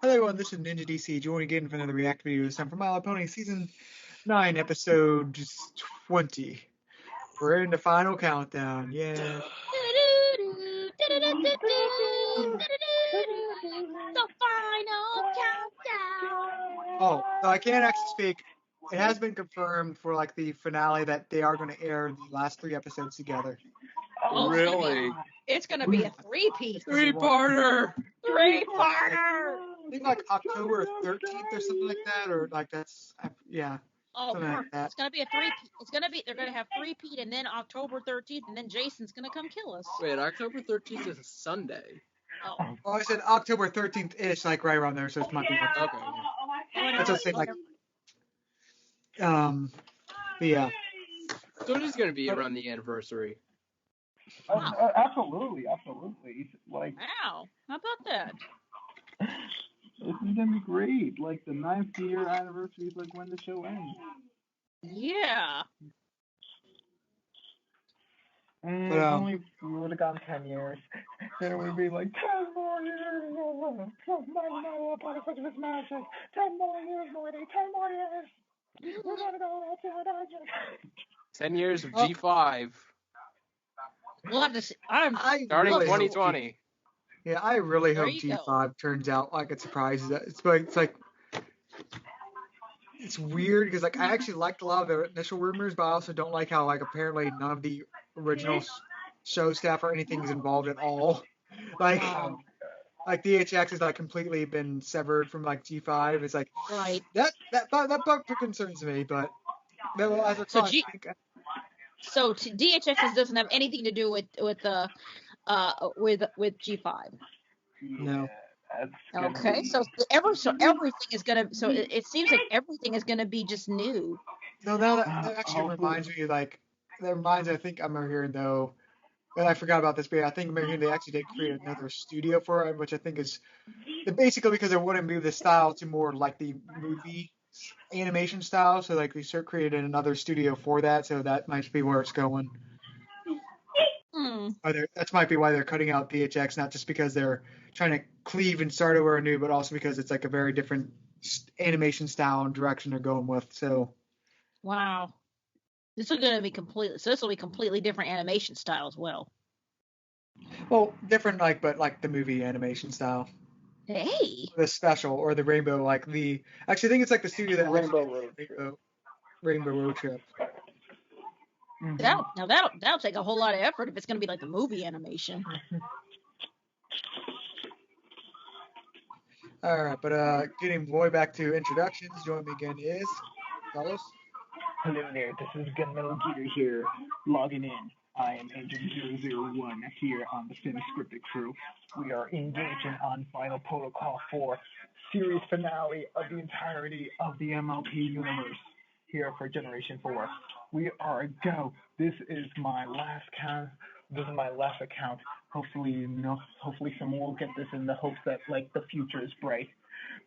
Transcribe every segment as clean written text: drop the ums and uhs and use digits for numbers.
Hello everyone, this is Ninja DC. Joining again for another Reactor video. This time for MLP Season 9, Episode 20. We're in the final countdown. Yeah. The final countdown. Oh, so I can't actually speak. It has been confirmed for like the finale that they are going to air the last 3 episodes together. Oh, Really? It's gonna be a three-piece. Three-parter! Three-parter! I think like October 13th or something like that, or like that's, yeah. Oh, Something like perfect. that. It's gonna be a three-peat. They're gonna have three-peat, and then October 13th, and then Jason's gonna come kill us. Wait, October 13th is a Sunday. Oh. Well, I said October 13th-ish, like right around there, so it might be like, Okay. that's what I'm saying, like, but yeah. So it is going to be around the anniversary. Absolutely. Like, Wow. How about that? this is gonna be great. Like the 9th year anniversary is like when the show ends. Yeah. And But, if only we would have gone 10 years, then it would be like 10 more years. 10 more years, Morty. 10 more years. We're gonna go to the dungeon. 10 years of G5. We'll have to see. Starting really 2020. Yeah, I really There hope you go. G5 turns out like it surprises us. It's weird because like I actually liked a lot of the initial rumors, but I also don't like how like apparently none of the original show staff or anything is involved at all. Like DHX has like completely been severed from like G5. It's like Right. that part concerns me, but as a So DHX doesn't have anything to do with G5. No. Okay, so everything is gonna. So it seems like everything is gonna be just new. No, that actually reminds me I think I'm hearing though, and I forgot about this, but I think maybe they actually did create another studio for it, which I think is basically because they want to move the style to more like the movie animation style. So like they created another studio for that, so that might be where it's going. That might be why they're cutting out DHX, not just because they're trying to cleave and start over anew, but also because it's like a very different animation style and direction they're going with. So, wow, this is going to be completely different animation style as well. Well, different but the movie animation style. Hey, the special or the Rainbow, actually I think it's like the studio that Rainbow Road Trip. That'll take a whole lot of effort if it's going to be like the movie animation. All right, but getting way back to introductions, joining me again is Carlos. Hello there, this is Gunmetal Geeter here, logging in. I am Agent 001 here on the semi-scripted crew. We are engaging on Final Protocol 4, series finale of the entirety of the MLP universe here for Generation 4. We are a go. This is my last count. This is my last account. Hopefully someone will get this in the hopes that the future is bright.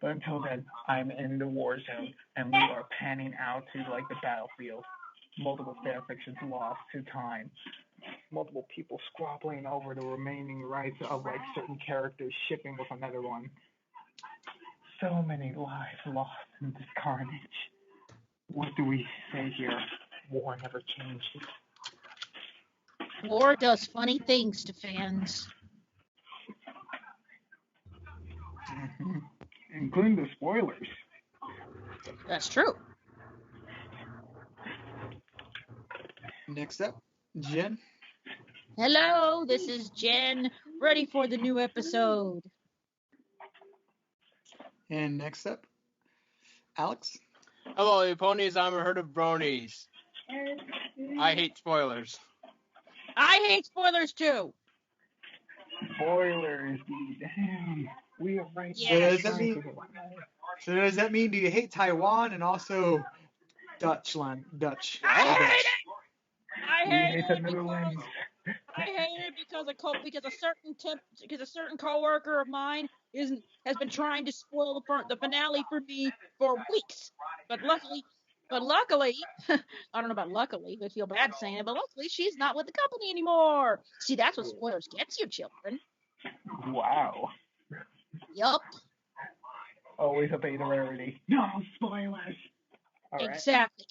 But until then, I'm in the war zone and we are panning out to the battlefield. Multiple fanfictions lost to time. Multiple people squabbling over the remaining rights of certain characters shipping with another one. So many lives lost in this carnage. What do we say here? War never changes. War does funny things to fans. Including the spoilers. That's true. Next up, Jen. Hello, this is Jen, ready for the new episode. And next up, Alex. Hello, you ponies. I'm a herd of bronies. I hate spoilers. I hate spoilers too. Spoilers, damn. We are right. Yeah. So does that mean do you hate Taiwan and also Dutch? I hate it. I hate it because a certain coworker of mine has been trying to spoil the finale for me for weeks. But luckily, I don't know about luckily, I feel bad saying it, but luckily she's not with the company anymore. See, that's what spoilers gets you, children. Wow. Yup. Always obey the rarity. No spoilers. All right. Exactly.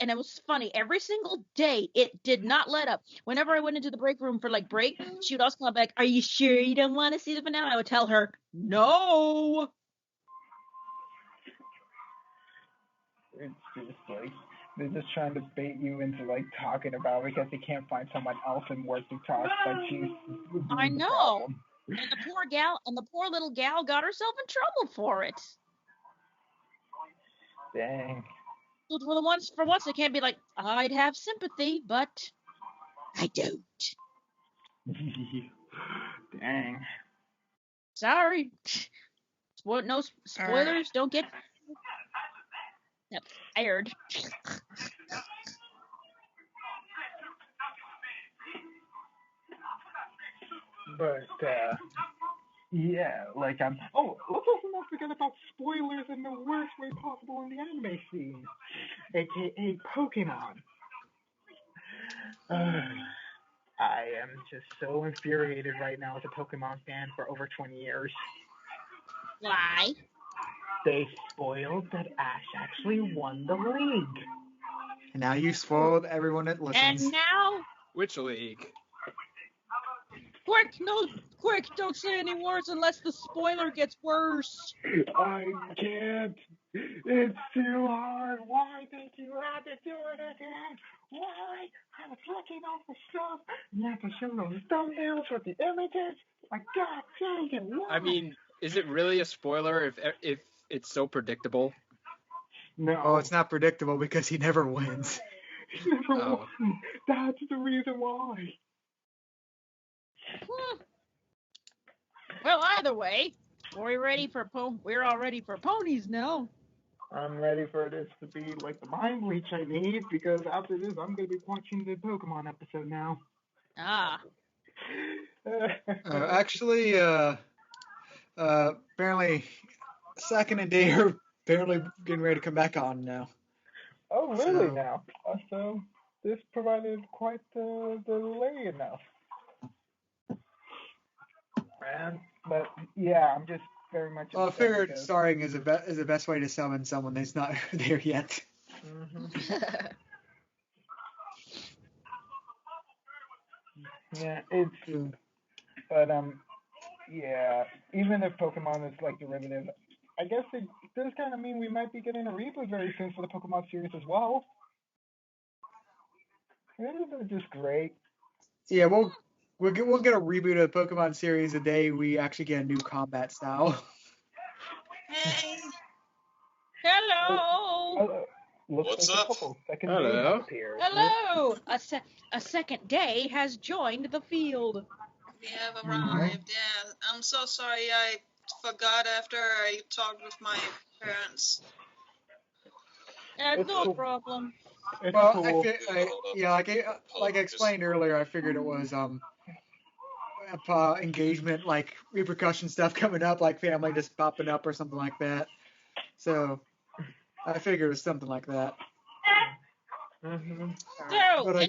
And it was funny, every single day it did not let up. Whenever I went into the break room for like break, she would also come back, are you sure you don't want to see the finale? I would tell her, no. It's just like, they're just trying to bait you into like talking about it because they can't find someone else in work to talk, but she's I the know. problem. And the poor little gal got herself in trouble for it. Dang. So for once, it can't be like, I'd have sympathy, but I don't. Dang. Sorry. No spoilers. Don't get fired. But yeah, like oh, let's also not forget about spoilers in the worst way possible in the anime scene, aka Pokemon. I am just so infuriated right now as a Pokemon fan for over 20 years. Why? They spoiled that Ash actually won the league. And now you spoiled everyone that listens. And now, Which league? quick, don't say any words unless the spoiler gets worse. I can't. It's too hard. Why did you have to do it again? Why? I was looking off the stuff. You have to show those thumbnails with the images. My God, dang it. Why? I mean, is it really a spoiler if it's so predictable? No. Oh, it's not predictable because he never wins. He never won. That's the reason why. Well, either way, we're all ready for ponies now. I'm ready for this to be like the mind leech I need, because after this, I'm going to be watching the Pokemon episode now. Ah. Actually, apparently, second and day are apparently getting ready to come back on now. Oh, really? So, now? So this provided quite the delay enough. But yeah, I'm just very much. Well, I figured starring is the best way to summon someone that's not there yet. Mm-hmm. Yeah, it's. But yeah. Even if Pokemon is like derivative, I guess it does kind of mean we might be getting a reboot very soon for the Pokemon series as well. Isn't that just great? Yeah, we'll get a reboot of the Pokemon series the day we actually get a new combat style. Hey. Hello. What's up? Hello. Hello. A second day has joined the field. We have arrived. Yeah, I'm so sorry. I forgot after I talked with my parents. No problem. Well, cool. Like I explained earlier, I figured it was engagement, like repercussion stuff coming up, like family just popping up or something like that. So I figured it was something like that. Mm-hmm. But I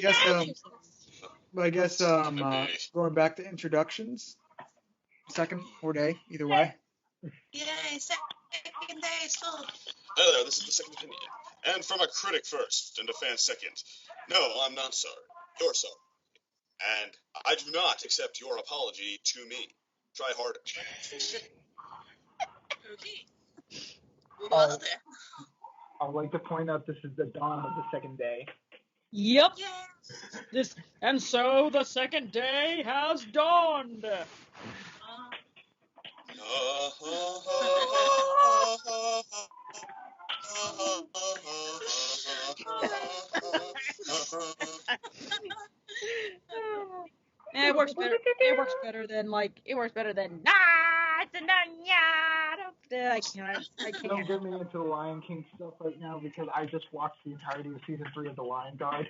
guess going back to introductions, second or day, either way. Yay, second day is full. Hello there, this is the second opinion. And from a critic first, and a fan second. No, I'm not sorry. You're sorry. And I do not accept your apology to me. Try harder. Okay. Well then. I'd like to point out this is the dawn of the second day. Yep. Yes. And so the second day has dawned. It works better. It works better than I can't. Don't get me into the Lion King stuff right now, because I just watched the entirety of season 3 of The Lion Guard.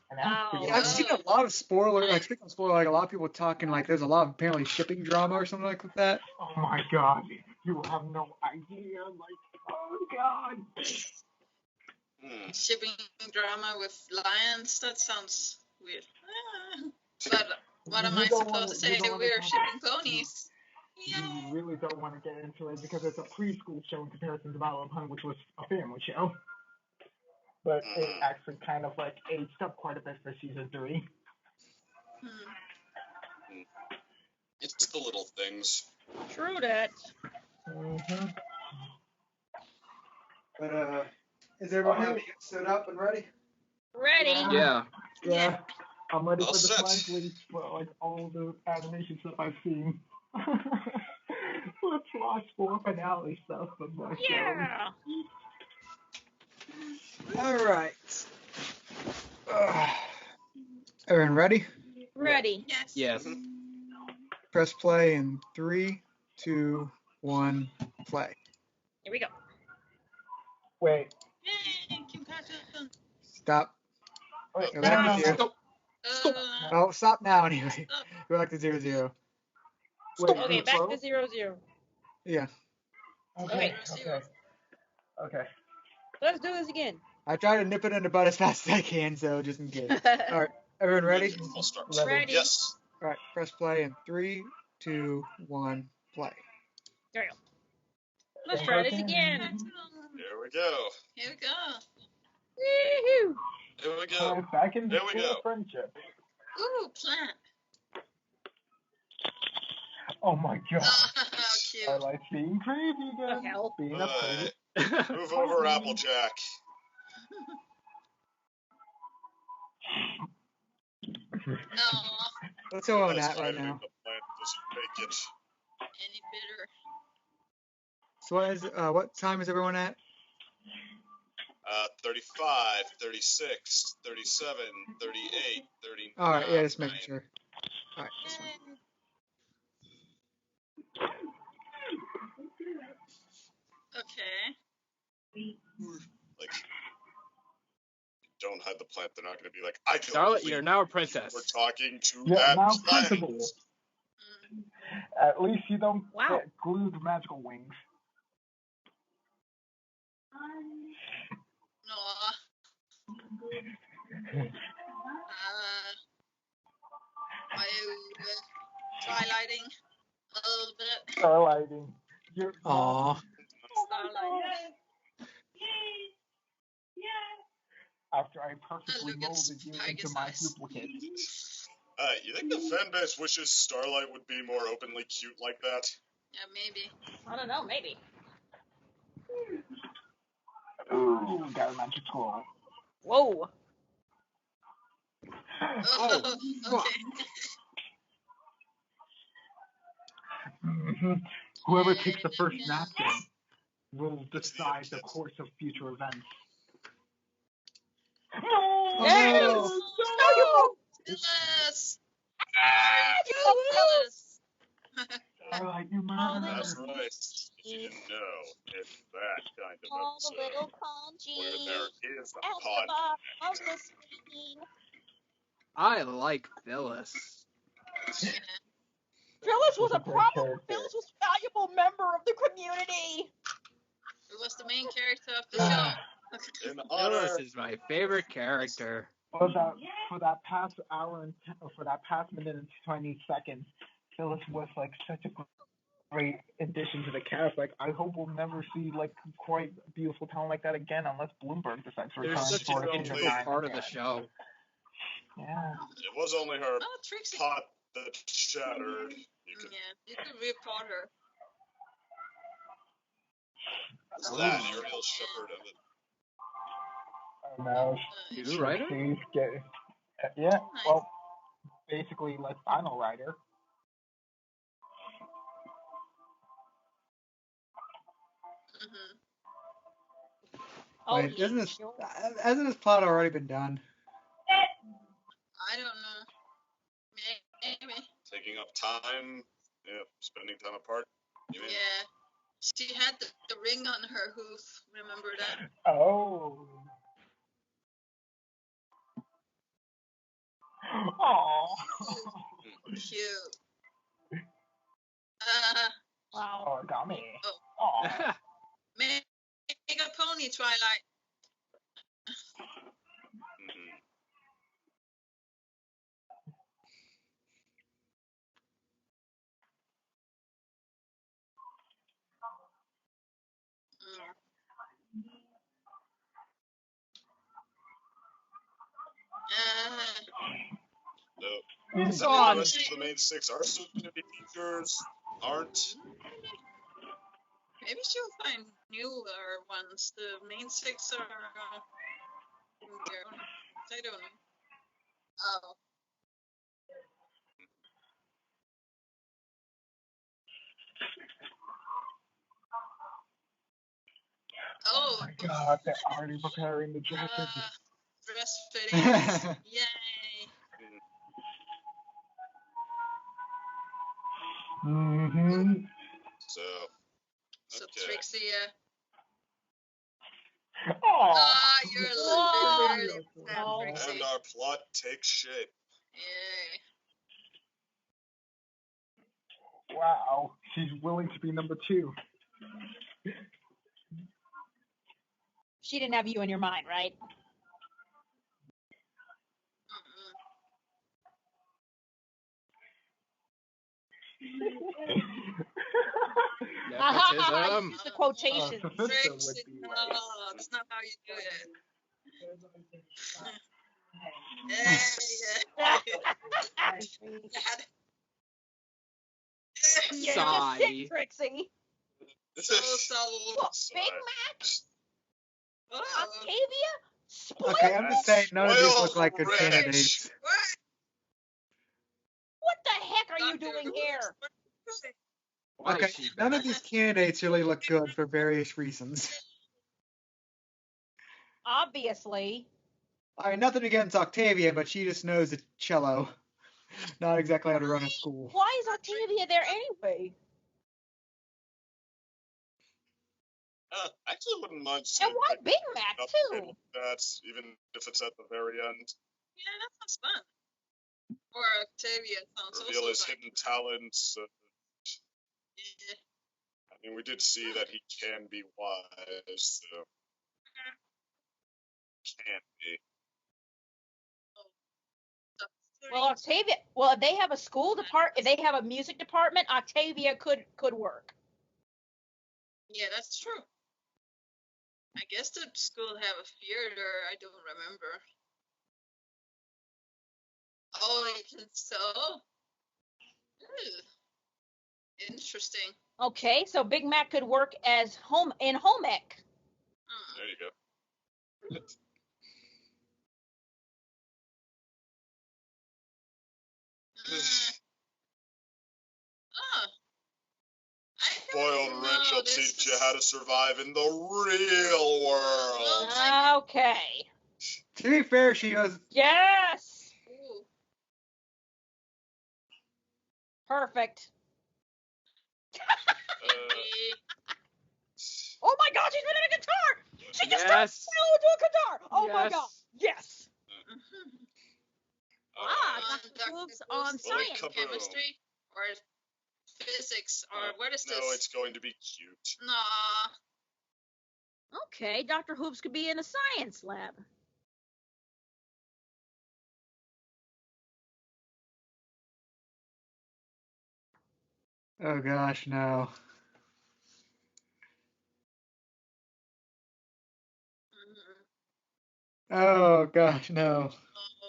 And I've seen a lot of spoilers. Like, speaking of spoiler, like a lot of people talking like there's a lot of apparently shipping drama or something like that. Oh my God, you have no idea. Like, oh God. Shipping drama with lions? That sounds weird. But what am I supposed to say? We're shipping ponies. we really don't want to get into it because it's a preschool show in comparison to Battle of Hun, which was a family show. But it actually kind of like aged up quite a bit for season 3. It's the little things. True that. Mm-hmm. But is everyone happy to get stood up and ready? Ready? Yeah. I'm ready All for the set. slide bleach for like all the animation stuff I've seen. Let's watch more finale stuff of my show. Yeah. All right. Everyone ready? Ready. Yes. Press play in 3, 2, 1, play. Here we go. Wait. Yay, Kim Kardashian. Stop. Wait. Go back to 0. Stop. Oh, stop now anyway. Stop. Go back to 0, 0. Wait, Okay, it's back slow? to 0, 0. Yeah. Okay. Okay. Okay. Let's do this again. I try to nip it in the bud as fast as I can, so just in case. All right. Everyone ready? I'll start. Ready. Yes. All right. Press play in 3, 2, 1, play. There we go. Let's try this again. Here we go. Here we go. Woohoo! Here we go. Back in the There we school go. of friendship. Ooh, plant. Oh my god. Oh, cute. Starlight's being crazy again. The hell? Being a crazy. Move over, Applejack. Aw, What's going on Let's at right finally now? the plant doesn't make it. any bitter. So what time is everyone at? 35, 36, 37, 38, 39. All right. Yeah, just making sure. All right. That's fine. Okay. Like, don't hide the plant. They're not going to be like, I don't Starlight, believe you're now a princess. we're talking to Yeah, that now plant. principal. Mm. At least you don't Wow. get glued magical wings. Aw. Are you twilighting a little bit? Starlighting. You're Aw. Starlight. after I perfectly Look at molded you into Tiger's my eyes. duplicate. You think the fan base wishes Starlight would be more openly cute like that? Yeah, maybe. I don't know, maybe. Ooh, got a magic scroll. Whoa. Oh, okay. Mm-hmm. Whoever takes the first napkin will decide the course of future events. Yes! no. No, you broke. Phyllis! You broke Phyllis. Starlight, you murdered. That's right. If you didn't know, it's that kind of All the episode little where conchies there is a at the pod. bottom of the screen. I like Phyllis. Yeah. Phyllis was She's a a great problem. character. Phyllis was a valuable member of the community. It was the main character of the show. In honor, Phyllis is my favorite character. For that past hour and for that past minute and 20 seconds, Phyllis was like such a great addition to the cast. Like, I hope we'll never see like quite beautiful talent like that again, unless Bloomberg decides to There's return such for an a integral future time part of the again. show. Yeah. it was only her Oh, Trixie. pot that shattered. You could Yeah, you could report her. What's that? Ariel Shepherd of it. I don't know. You writer? She's getting, yeah, well, basically like final writer. Mm-hmm. Oh, Wait, hasn't this plot already been done? I don't know. Maybe. Taking up time, spending time apart. You mean? Yeah. She had the ring on her hoof. Remember that? Oh. Oh. Cute. wow. Origami. Oh. Oh. Make a pony, Twilight. Mhm. So, It's some of the on. rest of the main six are still going to be teachers, aren't. Maybe she'll find newer ones. The main six are in their own. I don't know. Oh. Oh my god, they're already preparing the dresses. Dress fittings. Yay. Mm-hmm. So, So okay. Trixie, Oh, you're Whoa. literally fat, Oh. Trixie. And our plot takes shape. Yay. wow, she's willing to be number 2. She didn't have you in your mind, right? Nepotism. Use the quotations. Sister would Trixie, be no, like, that's not how you do it. You're Sigh. just sick, Trixie. So subtle. What, Big Mac? Oh. Octavia? Spoiled? Okay, I'm just saying none of these look Spoiled like good rich. candidates. What the heck are you doing here? Why Okay, is she none back? of these candidates really look good for various reasons. Obviously. I mean, nothing against Octavia, but she just knows the cello. Not exactly how to run a school. Why is Octavia there anyway? I actually wouldn't mind And seeing why Big Mac, up too? that, even if it's at the very end. Yeah, that sounds fun. Or Octavia sounds Reveal also his like. hidden talents. Yeah. I mean, we did see that he can be wise, so. Can be. Well, Octavia. Well, if they have a school department, if they have a music department, Octavia could work. Yeah, that's true. I guess the school have a theater. I don't remember. Oh, you can sew. Interesting. Okay, so Big Mac could work as home ec. There you go. Spoiled rich will teach you how to survive in the real world. Okay. To be fair, she knows. Yes. Ooh. Perfect. Oh my God, she's been in a guitar. She just turned into a guitar. Oh my God. Yes. Dr. Hooves on science. Chemistry or physics or what is this? No, it's going to be cute. Nah. Okay, Dr. Hooves could be in a science lab. Oh gosh, no. Oh gosh, no.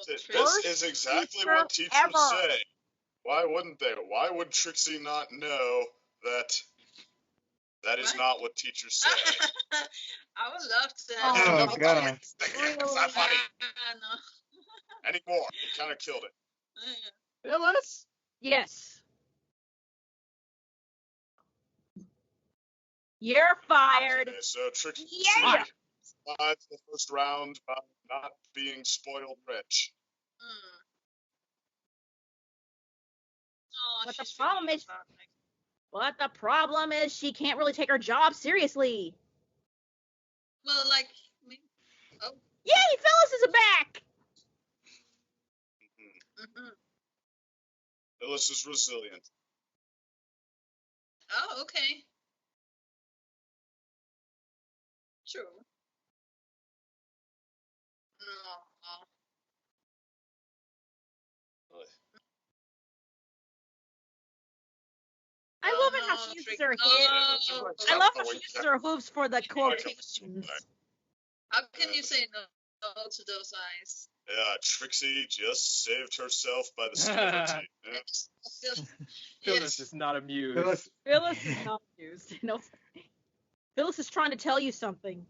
This is exactly what teachers say. Why wouldn't they? Why would Trixie not know that that is not what teachers say? I would love to. Oh god. It's not funny. Anymore. You kind of killed it. Phyllis? Yes. You're fired. Okay, so Trixie Yeah. survives the first round by not being spoiled rich. Oh, But the problem is she can't really take her job seriously. Well, like, oh. Yay, Phyllis is back. Phyllis is resilient. Oh, okay. True. I love it how she uses her I love how she uses her hooves for the quotations. How can you say no Oh, to those eyes. Yeah, Trixie just saved herself by the skin of her teeth. Yeah. Phyllis Yes. is not amused. Phyllis, Phyllis is not used. No, Phyllis is trying to tell you something.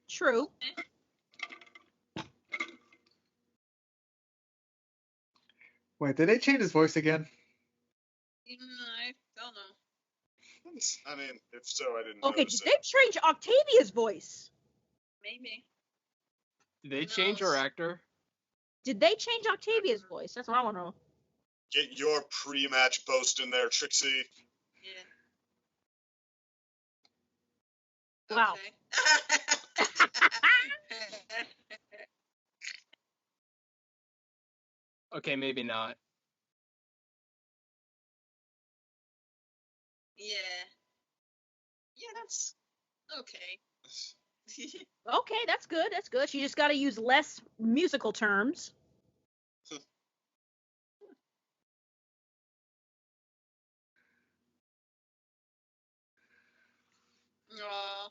True. wait, did they change his voice again? I don't know. I mean, if so, I didn't Okay, notice did it. they change Octavia's voice? Maybe. Did they Who change knows? our actor? Did they change Octavia's voice? That's what I want to know. Get your pre-match boast in there, Trixie. Yeah. Wow. Okay. Okay, maybe not. Yeah. Yeah, that's okay. Okay, that's good. That's good. She just got to use less musical terms. Aw.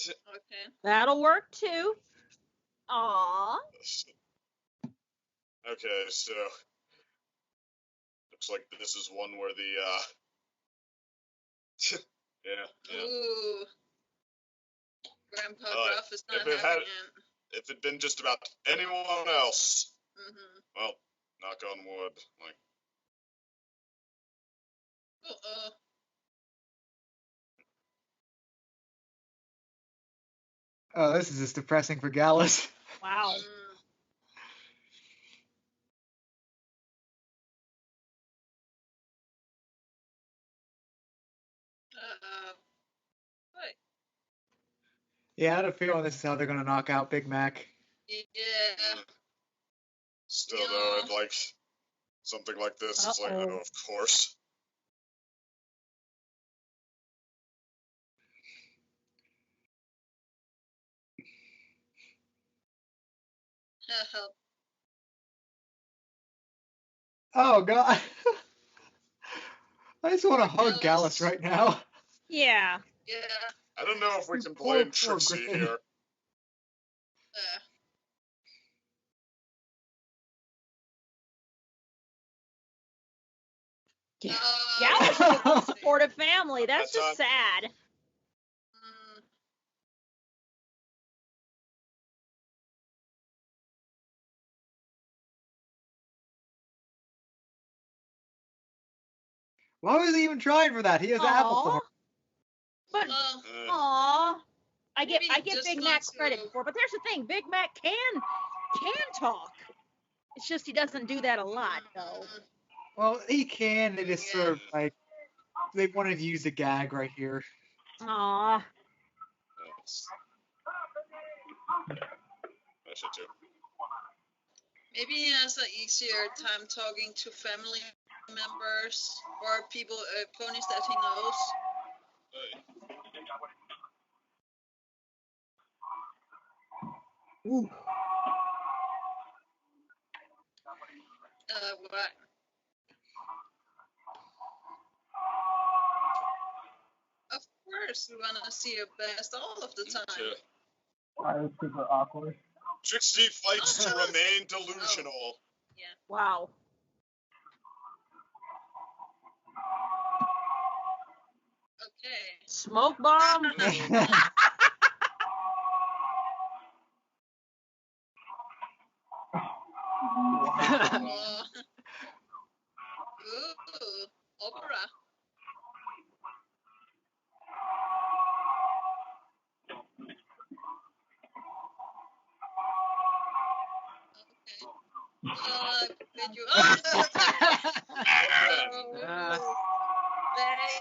Okay. That'll work too. Aww. Okay, so looks like this is one where the yeah. Ooh. Grandpa Uh, Gruff is not if it having had- it. If it'd been just about anyone else, Mm-hmm. well, knock on wood. Like, Uh-oh. Oh, this is just depressing for Gallus. Wow. What? Yeah, I had a feeling this is how they're gonna knock out Big Mac. Yeah. still Yeah. though, I'd like something like this. It's like, Uh-oh. oh, of course. Help. Oh God. I just want to hug Gallus. Gallus right now. Yeah. Yeah. I don't know if we You can poor, blame poor Trixie Griffin. here. Gallus is a Uh, supportive family. That's That just sad. mm, Why was he even trying for that? He has apple Aw. form. But well, aw. I get Maybe Big just Mac not credit to- for, but there's the thing, Big Mac can talk. It's just he doesn't do that a lot though. Well, he can. They just sort of like they wanted to use the gag right here. Aw. I should too. maybe he has an easier time talking to family members or people, ponies that he knows. Ooh. What? Of course, we want to see your best all of the time. Okay. That was super awkward. Trixie fights to remain delusional. Wow. Okay. Smoke bomb. Ooh, opera. Did you?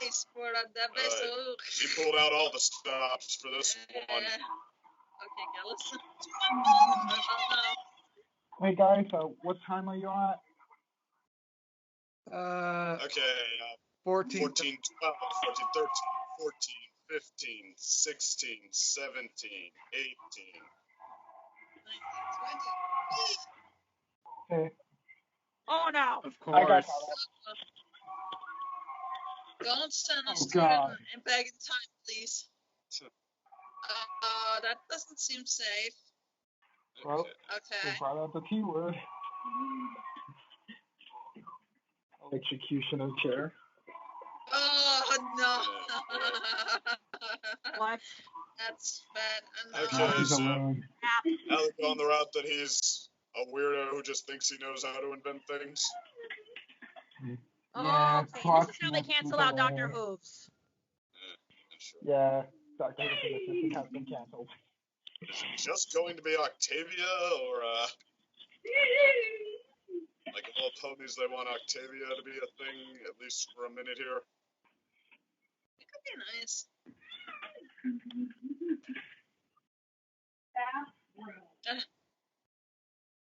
Base for the best. She pulled out all the stops for this one. Okay, Gallus. Hey guys, what time are you at? Okay, 14. 14, 12, 14, 13, 14, 15, 16, 17, 18. 20. Okay. Oh no! Of I got course. that. Don't send us Oh, to God. and back in time, please. That doesn't seem safe. Well, they Okay. brought out the T word. Executioner chair. Oh no. What? That's bad. Okay, God, he's so alone. now they've gone the route that he's a weirdo who just thinks he knows how to invent things. Oh, Yeah, okay. This is Clark's how they next cancel is out Dr. alone. Hooves. Sure. Yeah, Dr. Who's assistant has been cancelled. Is it just going to be Octavia, or, like all ponies, they want Octavia to be a thing, at least for a minute here? It could be nice.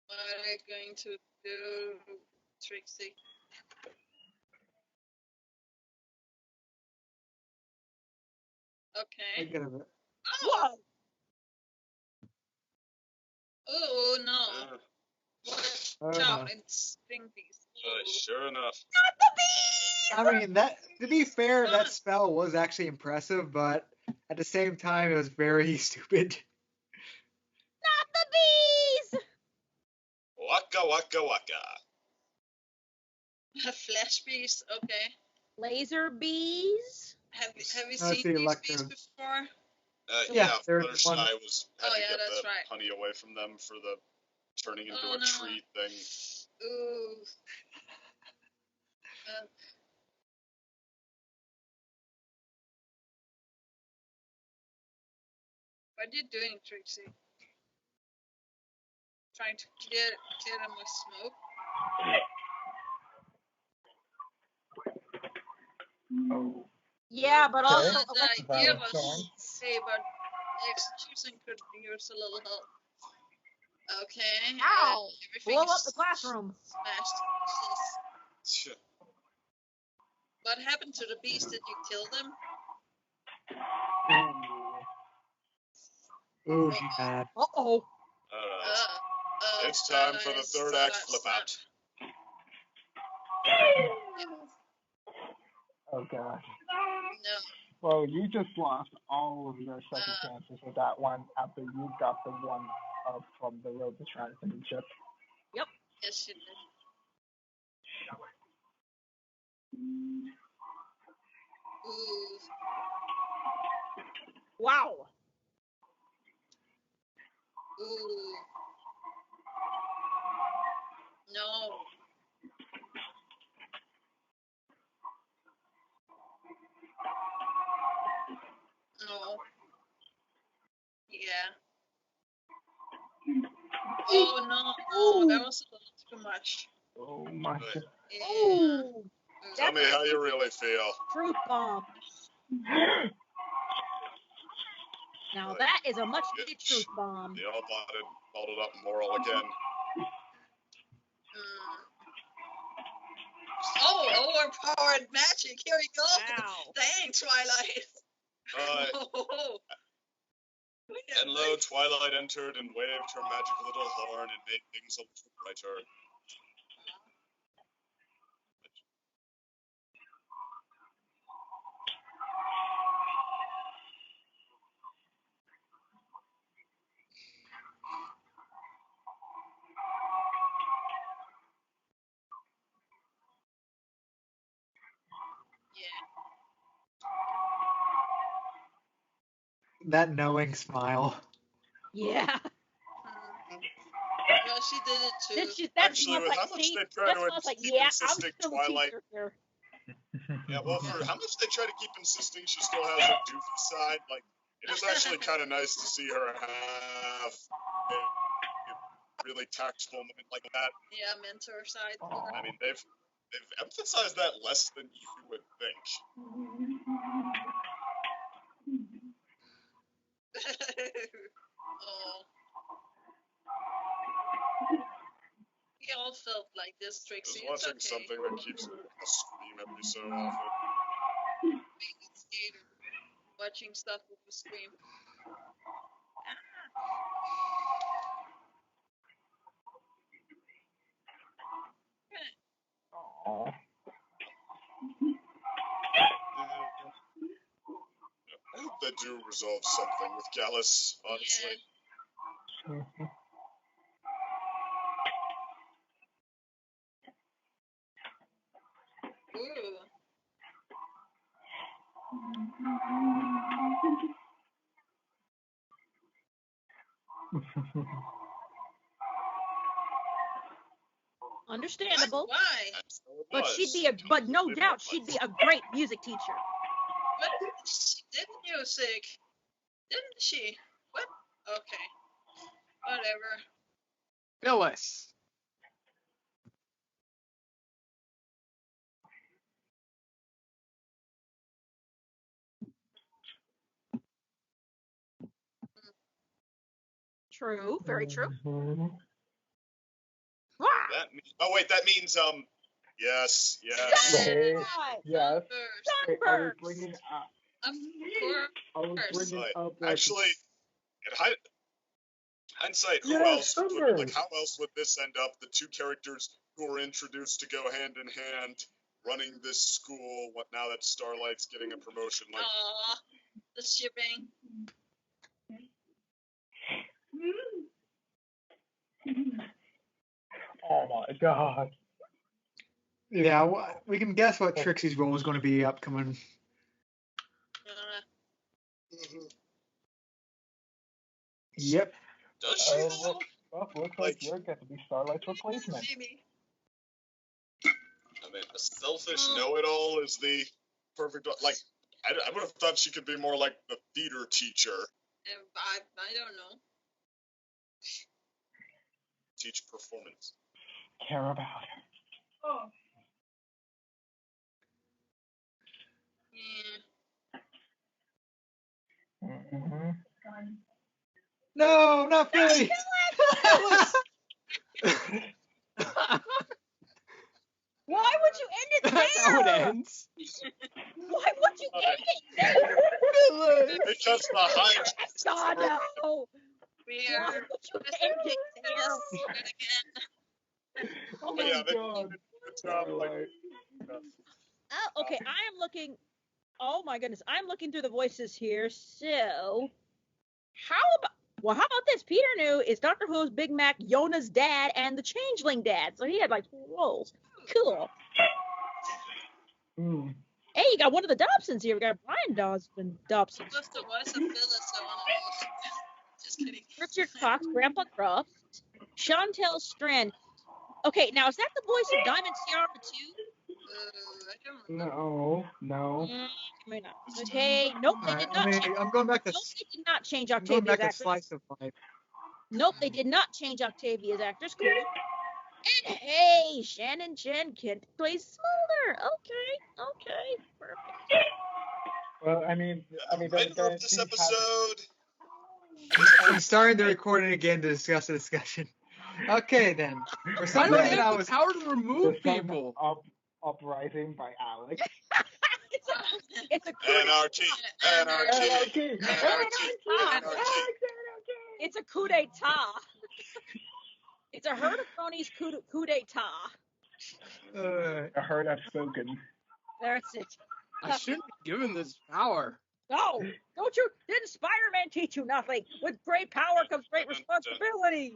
What are they going to do, Trixie? Okay. Get of it. Oh! Whoa! Oh no. Watch Oh, out, no. it's Pinkies. Sure enough. Not the bees! I mean, that to be fair, that spell was actually impressive, but at the same time, it was very stupid. Not the bees! Waka waka waka. Flash bees, okay. Laser bees? Have you Let's seen see, these electrodes. bees before? Yeah, Yeah, there's Fluttershy one. had Oh, to yeah, get that's the right. honey away from them for the turning into Oh, a no. tree thing. Ooh. What are you doing, Trixie? Trying to clear them with smoke? Oh. Yeah, but also Okay. The idea was Storm. okay, but the execution could use a little help. Okay. Ow! Everything Blow is up the classroom. smashed. What happened to the bees? Did you kill them? Ooh, she's bad. Uh-oh. Alright. It's time for the third act flip out. Oh, God. No. Well, you just lost all of your second chances with that one after you got the one from the road to championship. Yep. Yes, you did. Ooh. Wow. Ooh. No. No. Yeah. Oh no, no, that was a little too much. Oh, my God. Yeah. Ooh. Tell me how you really feel. Truth bomb. Now that is a much needed truth bomb. The bottled up moral again. Oh, overpowered magic. Here we go. Wow. Dang, Twilight. Oh. And lo, Twilight entered and waved her magic little horn and made things a little brighter. That knowing smile. Yeah. Well, she did it too. Actually, with how much they try to keep insisting Twilight. Yeah, well, for how much they try to keep insisting she still has her doofy side, like, it is actually kind of nice to see her have a really tactful moment like that. Yeah, mentor side. I mean, they've emphasized that less than you would think. Oh. We all felt like this, Trixie. Just watching something that keeps a scream every so often. Skater. Watching stuff with the scream. Aw. I hope they do resolve something with Gallus, honestly. Mhm. Ooh. Understandable. Why? So it But was. she'd be but no Completely doubt she'd be a great music teacher. But she did music, didn't she? What? Okay. Whatever. Phyllis. True, very true. Mhm. Ah! That means yes. Wait, Right. yes. First. Wait, are we Sunburst. bringing up? Of course. Are we bringing up like? Actually, in hindsight, who Yeah, else would Sunburst. how else would this end up? The two characters who were introduced to go hand in hand, running this school. What now that Starlight's getting a promotion? Like, Aww. The shipping. Oh my god. Yeah, we can guess what Trixie's role is going to be upcoming. Yep. does she Oh, though? looks like you're going to be Starlight's replacement. Maybe. I mean, a selfish know-it-all is the perfect. Like, I would have thought she could be more like the theater teacher. I don't know. Teach performance. Care about her. Oh. Yeah. Mm-hmm. No, not Philly. Why would you end it That's how it there? ends. Why would you end it there? Because the high. God, no. We Why are would you end it there? again. Oh But my yeah, they god. did a good job. Like, Starlight. Oh, okay, I am looking. Oh my goodness, I'm looking through the voices here. So, how about this? Peter New is Doctor Who's Big Mac, Yona's dad, and the Changeling dad. So he had like 2 roles. Cool. Mm. Hey, you got one of the Dobsons here. We got Brian Dobson. What's the voice of Phyllis? I want to know. Just kidding. Richard Cox, Grandpa Croft, Chantel Strand. Okay, now is that the voice of Diamond Tiara too? I don't know. No. Maybe not. Okay, nope, they All did right, not change. I'm going back to. Nope, they did not change I'm going Octavia's back to actress. Slice of Life. Nope, they did not change Octavia's actress. Cool. And hey, Shannon Jenn plays Smolder. Okay, perfect. Well, I mean, writer of this episode. I'm starting the recording again to discuss the discussion. Okay, then. For some Why do they reason, I have the was. power to remove people? Uprising by Alex. It's a coup Anarchy. Anarchy. It's a coup d'etat. It's a herd of cronies coup d'etat. I heard I've spoken. That's it. I shouldn't be given this power. No, don't you? Didn't Spider-Man teach you nothing? With great power comes great responsibility.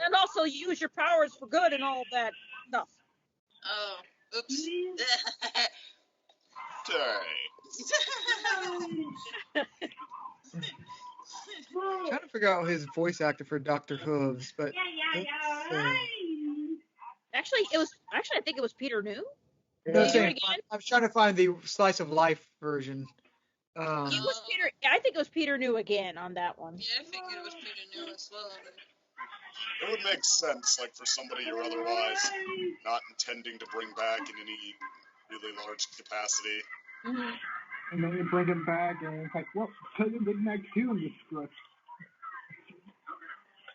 And also, you use your powers for good and all that stuff. Oh, oops. I'm trying to figure out his voice actor for Dr. Hooves, but Actually, I think it was Peter New. No, Did you do it again? I'm trying to find the Slice of Life version. It was Peter. I think it was Peter New again on that one. Yeah, I figured it was Peter New as well. It would make sense, like, for somebody you're otherwise not intending to bring back in any really large capacity. Mm-hmm. And then you bring him back, and it's like, well, put the Big Mac 2 in the script.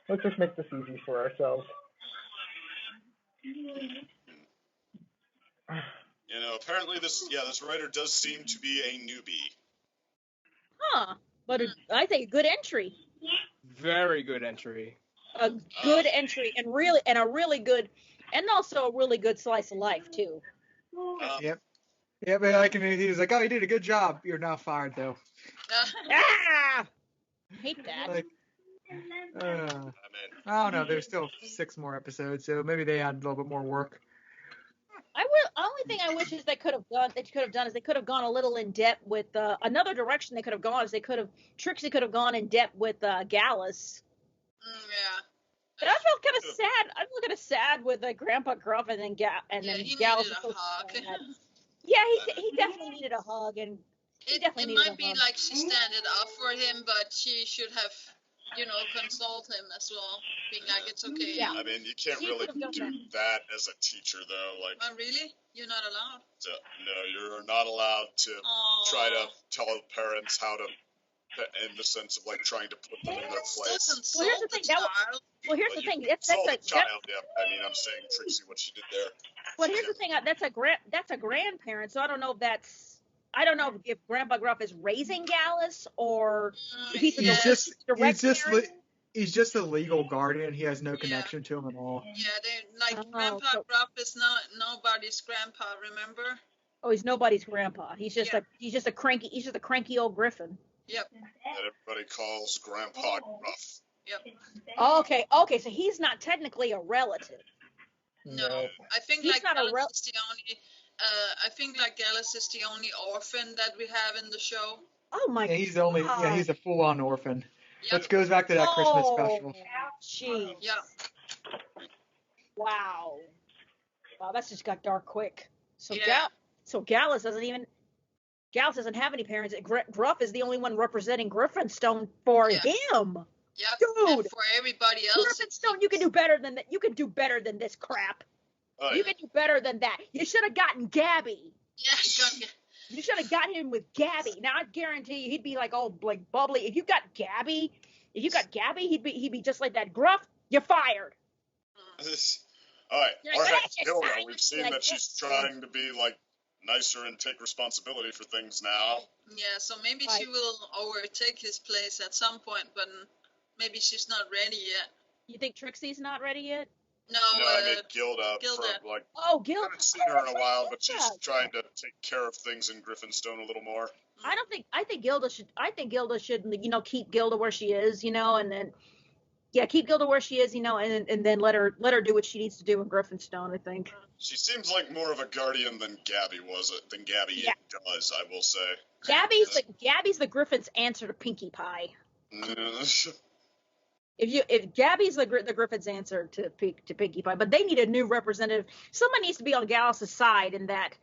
Let's just make this easy for ourselves. You know, apparently this writer does seem to be a newbie. Huh. But I think a good entry. Very good entry. A good entry and a really good, and also a really good slice of life too. Yep. Yeah, but he was like, "Oh, you did a good job. You're now fired, though." Ah! Hate that. Like, I mean, I don't know. There's still 6 more episodes, so maybe they had a little bit more work. Only thing I wish is they could have gone a little in depth with another direction they could have gone is Trixie could have gone in depth with Gallus. Yeah. But I felt kind of sad. I feel kind of sad with Grandpa Gruff and then He Gallus. needed a hug. Yeah, he definitely needed a hug, and It might be like she standed up for him, but she should have, consult him as well, being like, it's okay. Yeah. I mean, you can't She really could have do done that as a teacher, though. Like, Oh, really? You're not allowed? no, you're not allowed to try to tell parents how to, in the sense of like trying to put them in their place. Well, here's the thing. Here's the thing. That's Consult the child. Yeah, I mean, I'm saying Trixie, what she did there. Well, here's the thing. That's a grandparent. So I don't know if Grandpa Gruff is raising Gallus or if he's He's direct parent. He's just a legal guardian. He has no connection to him at all. Yeah, Grandpa Gruff is not nobody's grandpa, remember? Oh, he's nobody's grandpa. He's just a cranky old griffin. Yep. That everybody calls Grandpa Gruff. Yep. Okay, so he's not technically a relative. No, I think He's like not a Gallus is the only. I think like Gallus is the only orphan that we have in the show. Oh my Yeah, he's the only. God. Yeah, he's a full-on orphan. Yep. Which goes back to that Christmas special. Jeez. Yeah. Wow, that's just got dark quick. So Yeah. Gallus doesn't have any parents. Gruff is the only one representing Griffinstone for him. Yep. Dude. And for everybody else. Griffinstone, you can do better than that. You can do better than this crap. Oh, You can do better than that. You should have gotten Gabby. Yeah. You should have gotten him with Gabby. Now I guarantee you, he'd be like all like bubbly. If you got Gabby, he'd be just like that. Gruff, you're fired. All right. You're like, All right, "That's just Hilda, fine." we've seen Like, that she's trying to be like nicer and take responsibility for things now. Yeah, so maybe Right. she will overtake his place at some point, but maybe she's not ready yet. You think Trixie's not ready yet? No, No, I mean Gilda. Gilda. For, like, Oh, I Gil. haven't seen her in a while, but she's Yeah. trying to take care of things in Griffinstone a little more. I think Gilda should, keep Gilda where she is, and then, keep Gilda where she is, and then let her do what she needs to do in Griffinstone, I think. She seems like more of a guardian than Gabby does, I will say. Gabby's the Griffin's answer to Pinkie Pie. If Gabby's the Griffin's answer to Pinkie Pie, but they need a new representative. Someone needs to be on Gallus' side in that.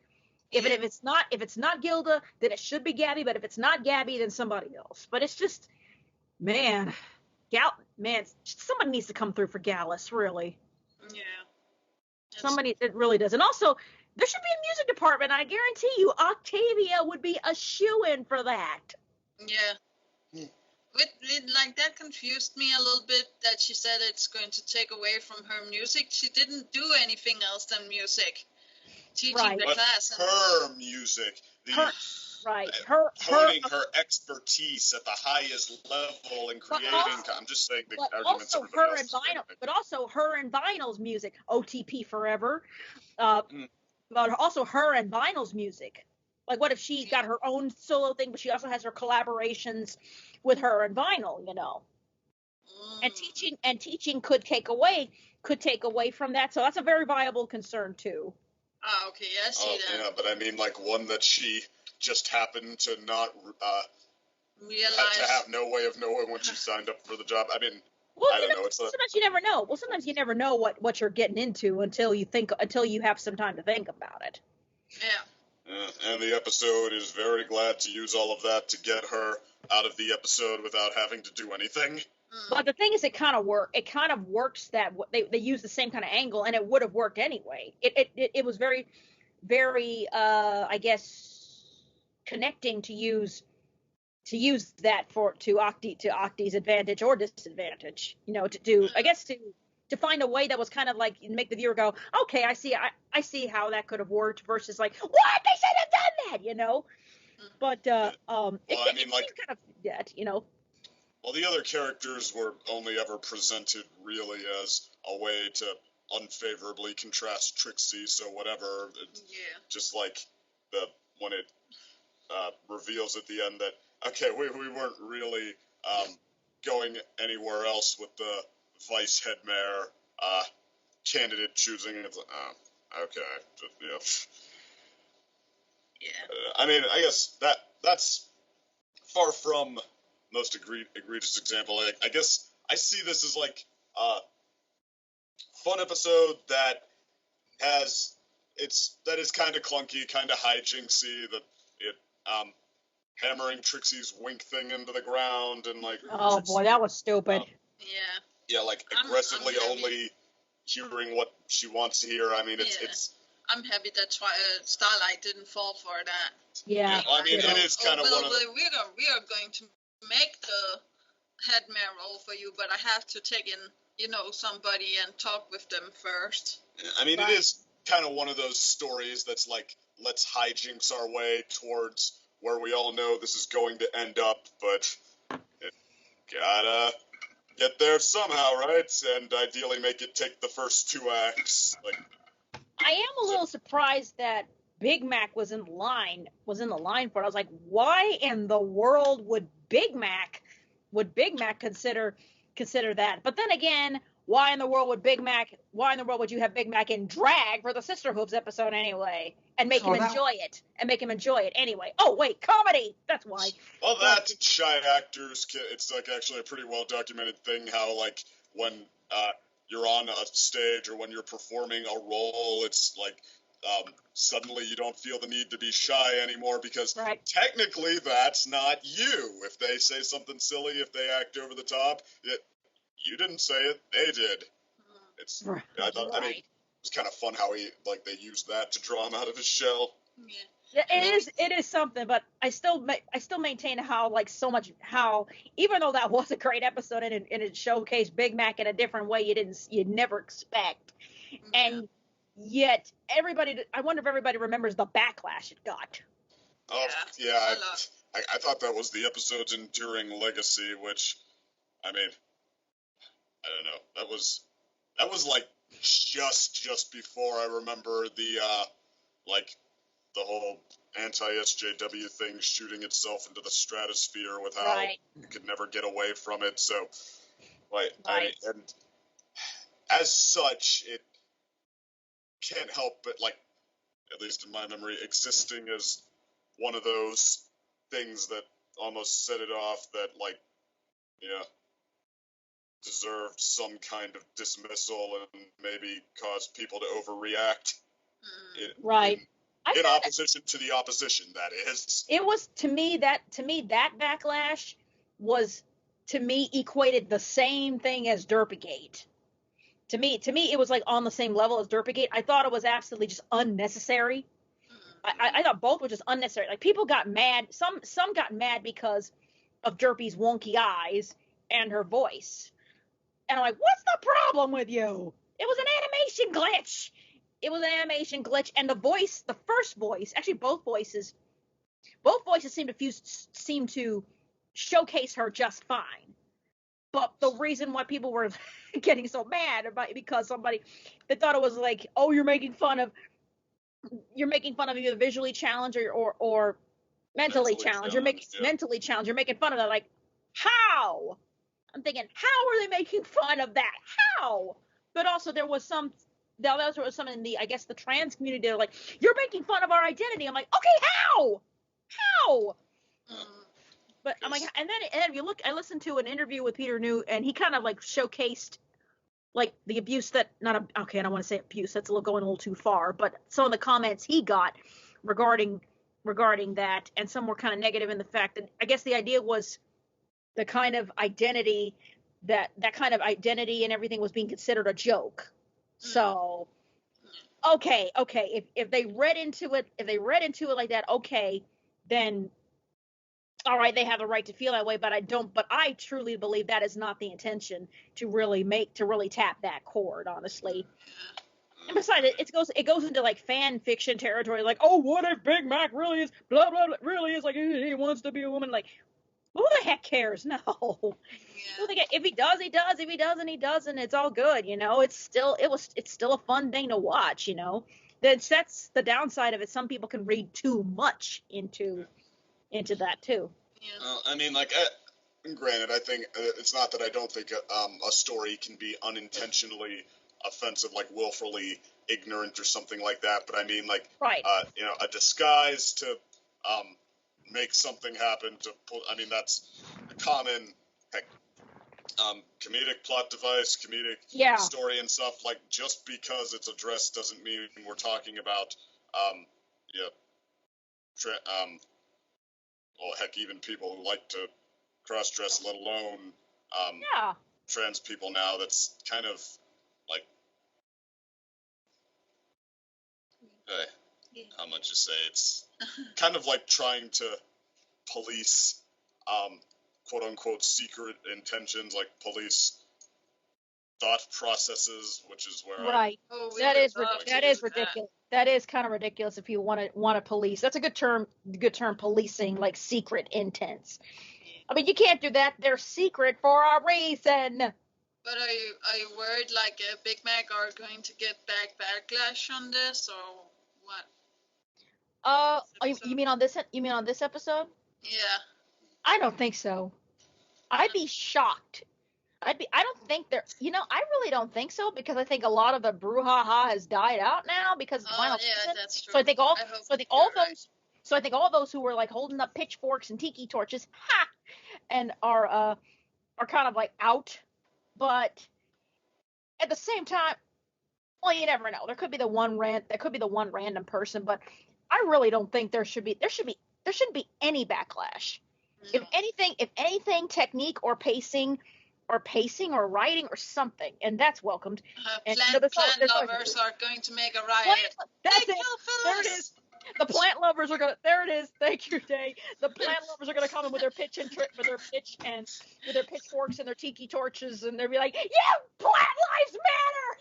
If it's not Gilda, then it should be Gabby. But if it's not Gabby, then somebody else. But it's just, man, somebody needs to come through for Gallus, really. Yeah. Somebody, it really does. And also, there should be a music department. I guarantee you, Octavia would be a shoo-in for that. Yeah. That confused me a little bit that she said it's going to take away from her music. She didn't do anything else than music. Teaching the But class. her music, honing her expertise at the highest level in creating. I'm just saying the arguments everybody else is making. But also her and Vinyl's music, OTP forever. But also her and Vinyl's music. Like, what if she got her own solo thing, but she also has her collaborations with her and Vinyl, And teaching could take away from that. So that's a very viable concern too. Oh, okay, I see that. Yeah, but I mean, like, one that she just happened to not realize. To have no way of knowing when she signed up for the job. I mean, well, I don't know. Sometimes you never know. Well, sometimes you never know what you're getting into until you have some time to think about it. Yeah. And the episode is very glad to use all of that to get her out of the episode without having to do anything. But the thing is, it kind of works that they use the same kind of angle, and it would have worked anyway. It was very, very, I guess, connecting to use to Octi's advantage or disadvantage. To to find a way that was kind of like make the viewer go, okay, I see how that could have worked versus like, what, they should have done that, you know. But Well, I mean, it like, seemed kind of that, you know. well, the other characters were only ever presented really as a way to unfavorably contrast Trixie, so whatever. Yeah. Just like when it reveals at the end that, okay, we weren't really going anywhere else with the vice head mayor candidate choosing. It's like, oh, okay. Yeah. Yeah. I mean, I guess that's far from most egregious example. I guess I see this as like a fun episode that is kind of clunky, kind of hijinksy. That it hammering Trixie's wink thing into the ground and like. Oh boy, that was stupid. Yeah. Yeah, like aggressively I'm only hearing what she wants to hear. I mean, it's. I'm happy that Starlight didn't fall for that. Yeah. I mean, it is kind of one of. We are going to make the head mayor role for you, but I have to take in, somebody and talk with them first. I mean, It is kind of one of those stories that's like, let's hijinks our way towards where we all know this is going to end up, but it gotta get there somehow, right? And ideally make it take the first 2 acts. Like, I am a little surprised that Big Mac was in the line for it. I was like, why in the world would Big Mac consider that? But then again, why in the world would you have Big Mac in drag for the Sister Hooves episode anyway? And make him enjoy it anyway. Oh wait, comedy. That's why. Well, that shy actors, it's like actually a pretty well documented thing. How like when you're on a stage or when you're performing a role, it's like suddenly you don't feel the need to be shy anymore because technically that's not you. If they say something silly, if they act over the top, you didn't say it, they did. It's I mean, it's kind of fun how they used that to draw him out of his shell. Yeah. It is something, but I still maintain how even though that was a great episode and it showcased Big Mac in a different way you'd never expect, and yet I wonder if everybody remembers the backlash it got. Oh yeah, I thought that was the episode's enduring legacy, which I mean, I don't know, that was like just before I remember the the whole anti-SJW thing shooting itself into the stratosphere with how you could never get away from it. So, and as such, it can't help but, at least in my memory, existing as one of those things that almost set it off that, deserved some kind of dismissal and maybe caused people to overreact. In opposition to the opposition, that is. It was to me that backlash was equated the same thing as Derpygate. To me, it was like on the same level as Derpygate. I thought it was absolutely just unnecessary. I thought both were just unnecessary. Like people got mad. Some got mad because of Derpy's wonky eyes and her voice. And I'm like, what's the problem with you? It was an animation glitch. And the first voice, actually both voices seem to showcase her just fine. But the reason why people were getting so mad about it because they thought it was like, oh, you're making fun of either visually challenged or mentally challenged. Mentally challenged. You're making fun of that. Like, how? I'm thinking, how are they making fun of that? How? But also there was some in the, I guess, the trans community. They're like, you're making fun of our identity. I'm like, okay, how? But I'm like, and then if you look, I listened to an interview with Peter New, and he kind of showcased the abuse that I don't want to say abuse. That's going a little too far. But some of the comments he got regarding that, and some were kind of negative in the fact that I guess the idea was the kind of identity that kind of identity and everything was being considered a joke. So, okay. If they read into it like that, okay, then all right, they have the right to feel that way, but I truly believe that is not the intention to really tap that chord, honestly. And besides, it goes into like fan fiction territory, like, oh, what if Big Mac really is blah blah blah, really is like he wants to be a woman? Like, who the heck cares? No. Yeah. If he does, he does. If he doesn't, he doesn't. It's all good, you know. It's still a fun thing to watch, you know. That's the downside of it. Some people can read too much into that too. Yeah. I mean, like, granted, I think it's not that I don't think a story can be unintentionally offensive, like willfully ignorant or something like that. But I mean, like, Right. you know, a disguise to make something happen. I mean, that's a common, heck, comedic plot device, comedic Yeah. story and stuff. Like, just because it's a dress doesn't mean we're talking about, yeah, well, heck, even people who like to cross-dress, let alone Yeah. trans people now. That's kind of like, how much you say? It's kind of like trying to police, quote-unquote, secret intentions, like police thought processes, which is where Right. Oh, we That would is love rid- to that do is ridiculous. That is kind of ridiculous if you want to police. That's a good term. Policing like secret intents. I mean, you can't do that. They're secret for a reason. But are you worried like Big Mac are going to get backlash on this or what? You mean on this? You mean on this episode? Yeah. I don't think so. I'd be shocked. I don't think they're. You know, I really don't think so because I think a lot of the brouhaha has died out now because of the final season. That's true. So I think all. I hope So I think you're all right. those. So I think all those who were like holding up pitchforks and tiki torches, and are kind of like out. But at the same time, well, you never know. There could be the one random person, but I really don't think there shouldn't be any backlash. No. If anything, technique or pacing or writing or something, and that's welcomed. And Plant lovers are going to make a riot. That's Hey, it. kill There it Phyllis! is. The plant lovers are gonna. There it is. Thank you, Day. The plant lovers are gonna come in with their pitch and with their pitchforks and their tiki torches, and they'll be like, "Yeah, plant lives matter."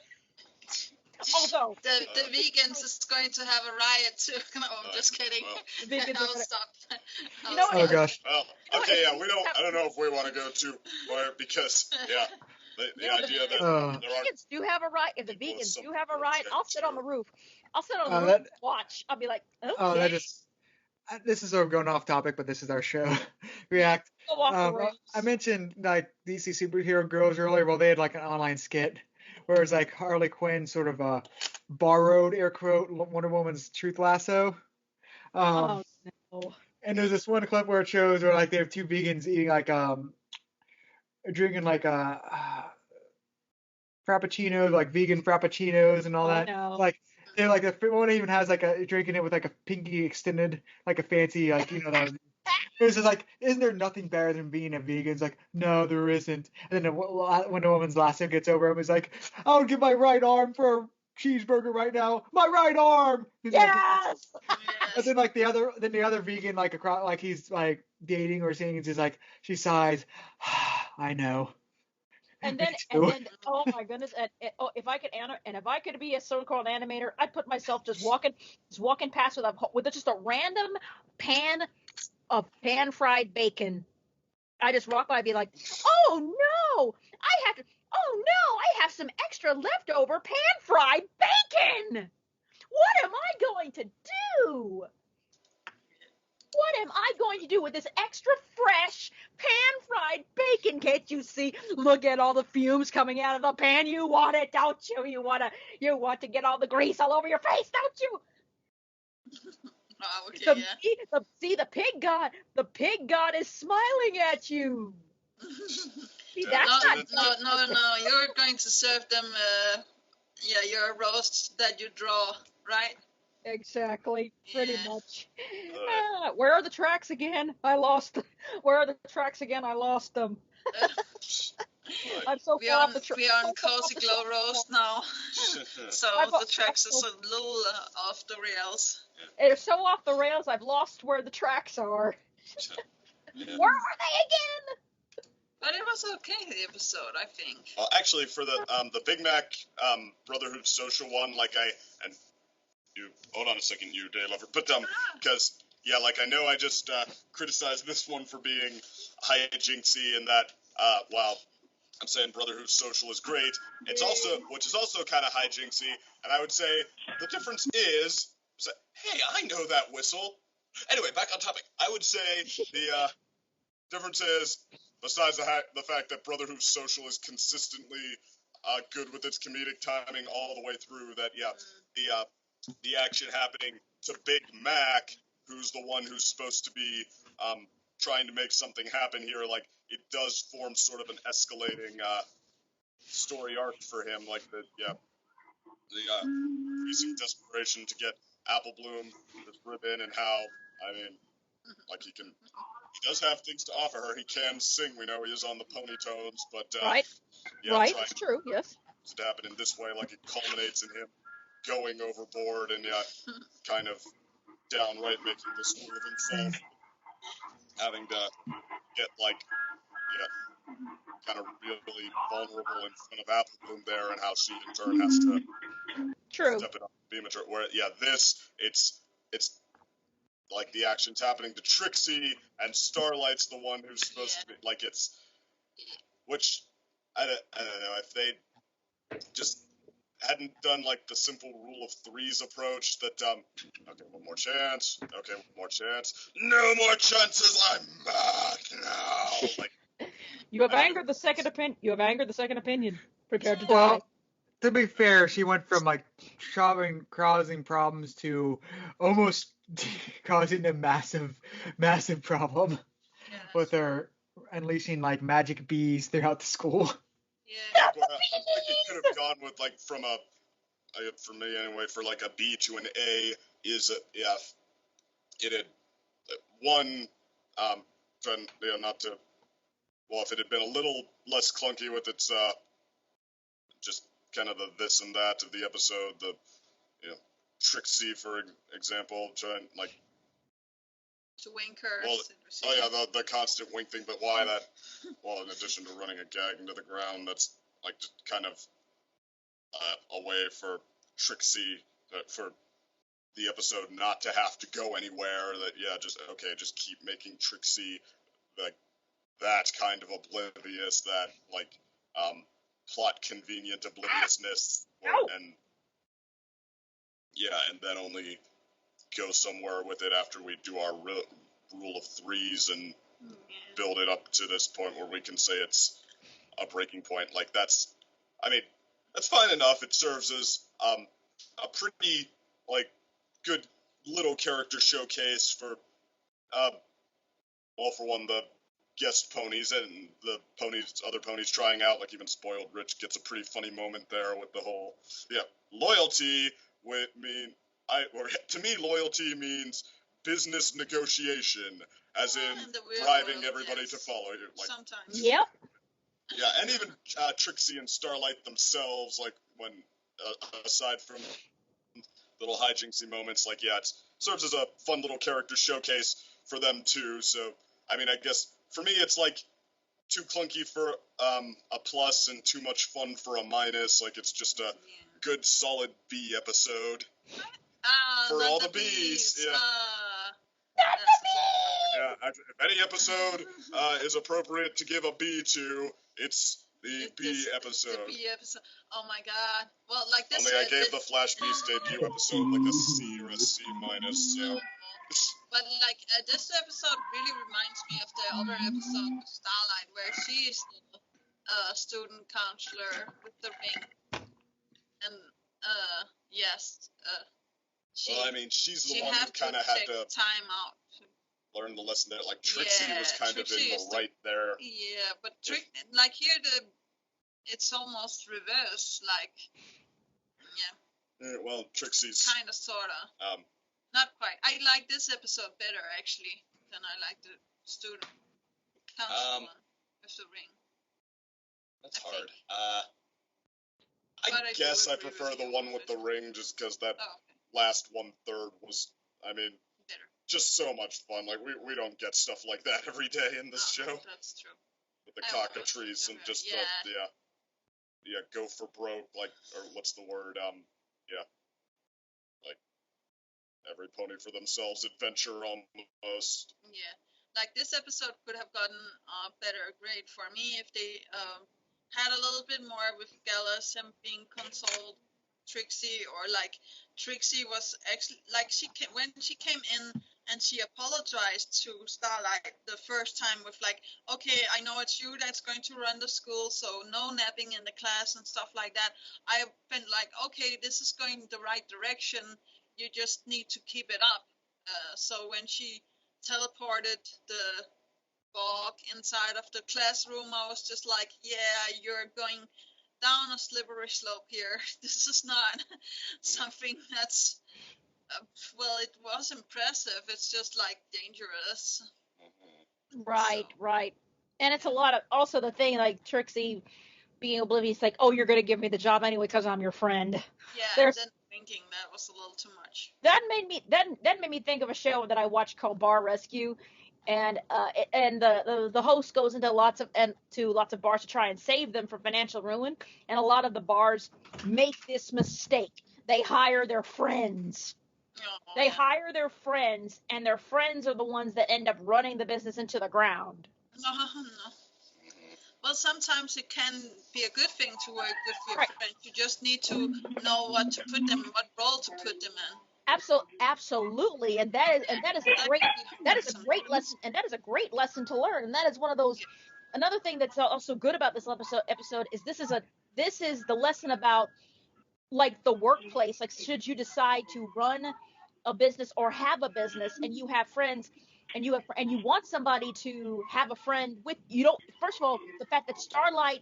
Although the vegans is going to have a riot too. No, I'm just kidding. the vegans are I'll gonna, stop. You know Oh gosh. well, okay, yeah, I don't know if we want to go too far because, yeah, the idea that there are vegans do have a riot. If the vegans do have a riot, I'll sit on the roof. I'll sit on the roof that- and watch. I'll be like, okay. Oh, this is sort of going off topic, but this is our show. React. Go off the rails. I mentioned like DC superhero girls earlier. Well, they had like an online skit where it's like Harley Quinn sort of borrowed, air quote, Wonder Woman's truth lasso. Oh no. And there's this one clip where it shows where like they have two vegans eating like drinking like frappuccinos, like vegan frappuccinos and all that. No. Like they're like the one even has like a drinking it with like a pinky extended, like a fancy like that. It's just like, isn't there nothing better than being a vegan? It's like, no, there isn't. And then when a woman's lasso gets over him, it's like, I would give my right arm for a cheeseburger right now. My right arm. Yes. And then like the other vegan like across like he's like dating or seeing, he's just like she sighs, I know. And then oh my goodness, if I could be a so-called animator, I'd put myself just walking past with just a random pan of pan-fried bacon. I just walk by and be like, oh no, I have some extra leftover pan-fried bacon. What am I going to do? What am I going to do with this extra fresh pan-fried bacon? Can't you see? Look at all the fumes coming out of the pan. You want it, don't you? You want to get all the grease all over your face, don't you? Oh, okay, See the pig god. The pig god is smiling at you. See, that's no. You're going to serve them. Your roast that you draw, right? Exactly, pretty much. Where are the tracks again? I lost. Where are the tracks again? I lost them. I'm so far off the track. We are on Cozy Glow Roast now, so the tracks is a little off the rails. They're so off the rails, I've lost where the tracks are. Where are they again? But it was okay, the episode, I think. Actually, for the Big Mac Brotherhood Social one, and you hold on a second, you day lover, but because I know I just criticized this one for being hijinksy and that while I'm saying Brotherhood Social is great, which is also kind of hijinksy, and I would say the difference is, hey, I know that whistle. Anyway, back on topic. I would say the difference is, besides the fact that Brotherhood Social is consistently good with its comedic timing all the way through, that the action happening to Big Mac, who's the one who's supposed to be trying to make something happen here, it does form sort of an escalating story arc for him, the increasing desperation to get Apple Bloom this ribbon, and how, he does have things to offer her. He can sing. We know he is on the Ponytones, but Right. It's true. Yes. To happen in this way, it culminates in him going overboard and kind of downright making this fool of himself, having to get kind of really vulnerable in front of Apple Bloom there, and how she in turn has to step it up, be mature. Where it's the action's happening to Trixie, and Starlight's the one who's supposed to be which I don't know, if they just hadn't done the simple rule of threes approach that okay, one more chance, no more chances, I'm mad now. You have angered the second opinion. Prepared to die. Well, to be fair, she went from causing problems to almost causing a massive problem with her unleashing unleashing bees throughout the school. Yeah. I think it could have gone with from for me anyway, for a B to an A is it had one trying not to, if it had been a little less clunky with its just kind of the this and that of the episode, the Trixie, for example, trying to wink her. Well, the constant wink thing, but why that? Well, in addition to running a gag into the ground, that's just kind of a way for Trixie, for the episode not to have to go anywhere. That just keep making Trixie that kind of oblivious, that plot convenient obliviousness, and then only go somewhere with it after we do our rule of threes and build it up to this point where we can say it's a breaking point. That's fine enough. It serves as a pretty good little character showcase for for one, the guest ponies and the other ponies trying out, even Spoiled Rich gets a pretty funny moment there with the whole loyalty. To me, loyalty means business negotiation, as in driving everybody to follow you. Sometimes. Yep. Yeah, and even Trixie and Starlight themselves, when aside from little hijinksy moments, it serves as a fun little character showcase for them too. So, I guess for me, it's too clunky for a plus and too much fun for a minus. It's just a good, solid B episode. For all the B's. Yeah. Yeah, if any episode is appropriate to give a B to, it's the B episode. The B episode. Oh my god. Well, this. Only I gave the Flash Beast debut episode a C or a C minus. So. But this episode really reminds me of the other episode with Starlight, where she is the student counselor with the ring, and yes. She's the one who kind of had to time out to learn the lesson there. Trixie was kind Trixie of in the right there. Yeah, but here it's almost reverse. Well, Trixie's kind of, sorta. Not quite. I like this episode better actually than I like the student council one with the ring. That's hard. I guess I prefer the one with the ring, just because that last 1/3 was, better. just so much fun. Like we don't get stuff like that every day in this show. That's true. With the cockatrice and just the go for broke, like, or what's the word? Like every pony for themselves adventure almost. Yeah, like this episode could have gotten a better grade for me if they had a little bit more with Gallus and being consoled Trixie, or like Trixie was actually like when she came in and she apologized to Starlight the first time with like, okay, I know it's you that's going to run the school, so no napping in the class and stuff like that. I've been like, okay, this is going the right direction. You just need to keep it up. So when she teleported the bog inside of the classroom, I was just like, yeah, you're going down a slippery slope here. This is not something that's well, it was impressive. It's just like dangerous. Right. And it's a lot of also the thing like Trixie being oblivious, like, oh, you're going to give me the job anyway because I'm your friend. Yeah, There's, then thinking that was a little too much. That made me think of a show that I watched called Bar Rescue, and the host goes into lots of bars to try and save them from financial ruin, and a lot of the bars make this mistake. They hire their friends. Oh, They hire their friends, and their friends are the ones that end up running the business into the ground. No. Well, sometimes it can be a good thing to work with your friends. You just need to know what role to put them in. Absolutely, and that is a great lesson to learn, and that is one of those. Another thing that's also good about this episode is this is the lesson about like the workplace. Like, should you decide to run a business or have a business, and you have friends, and you want somebody to have a friend with you. Don't First of all, the fact that Starlight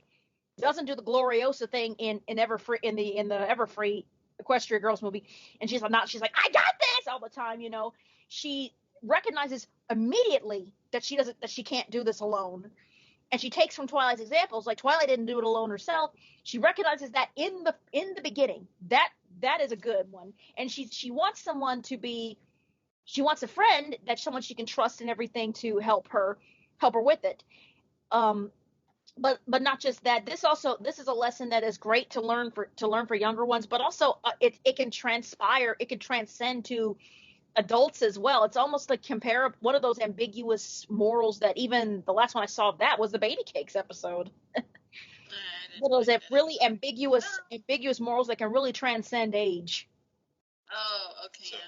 doesn't do the Gloriosa thing in the Everfree Equestria Girls movie, and she's like, I got this all the time. She recognizes immediately that she can't do this alone, and she takes from Twilight's examples. Like, Twilight didn't do it alone herself. She recognizes that in the beginning. That is a good one, and she wants someone to be. She wants a friend, that someone she can trust in everything to help her with it. But not just that. This is a lesson that is great to learn for younger ones, but also it can transpire. It can transcend to adults as well. It's almost like one of those ambiguous morals that even the last one I saw of that was the Baby Cakes episode. One of those really ambiguous morals that can really transcend age. Oh, okay, So, yeah.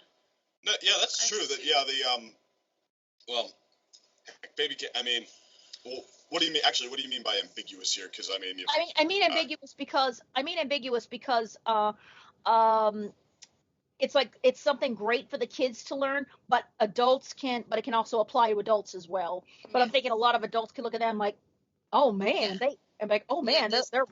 No, yeah, that's true. Baby. I mean, well, what do you mean? Actually, what do you mean by ambiguous here? Because I mean, I mean ambiguous because it's something great for the kids to learn, but it can also apply to adults as well. But I'm thinking a lot of adults can look at them like, oh man, they're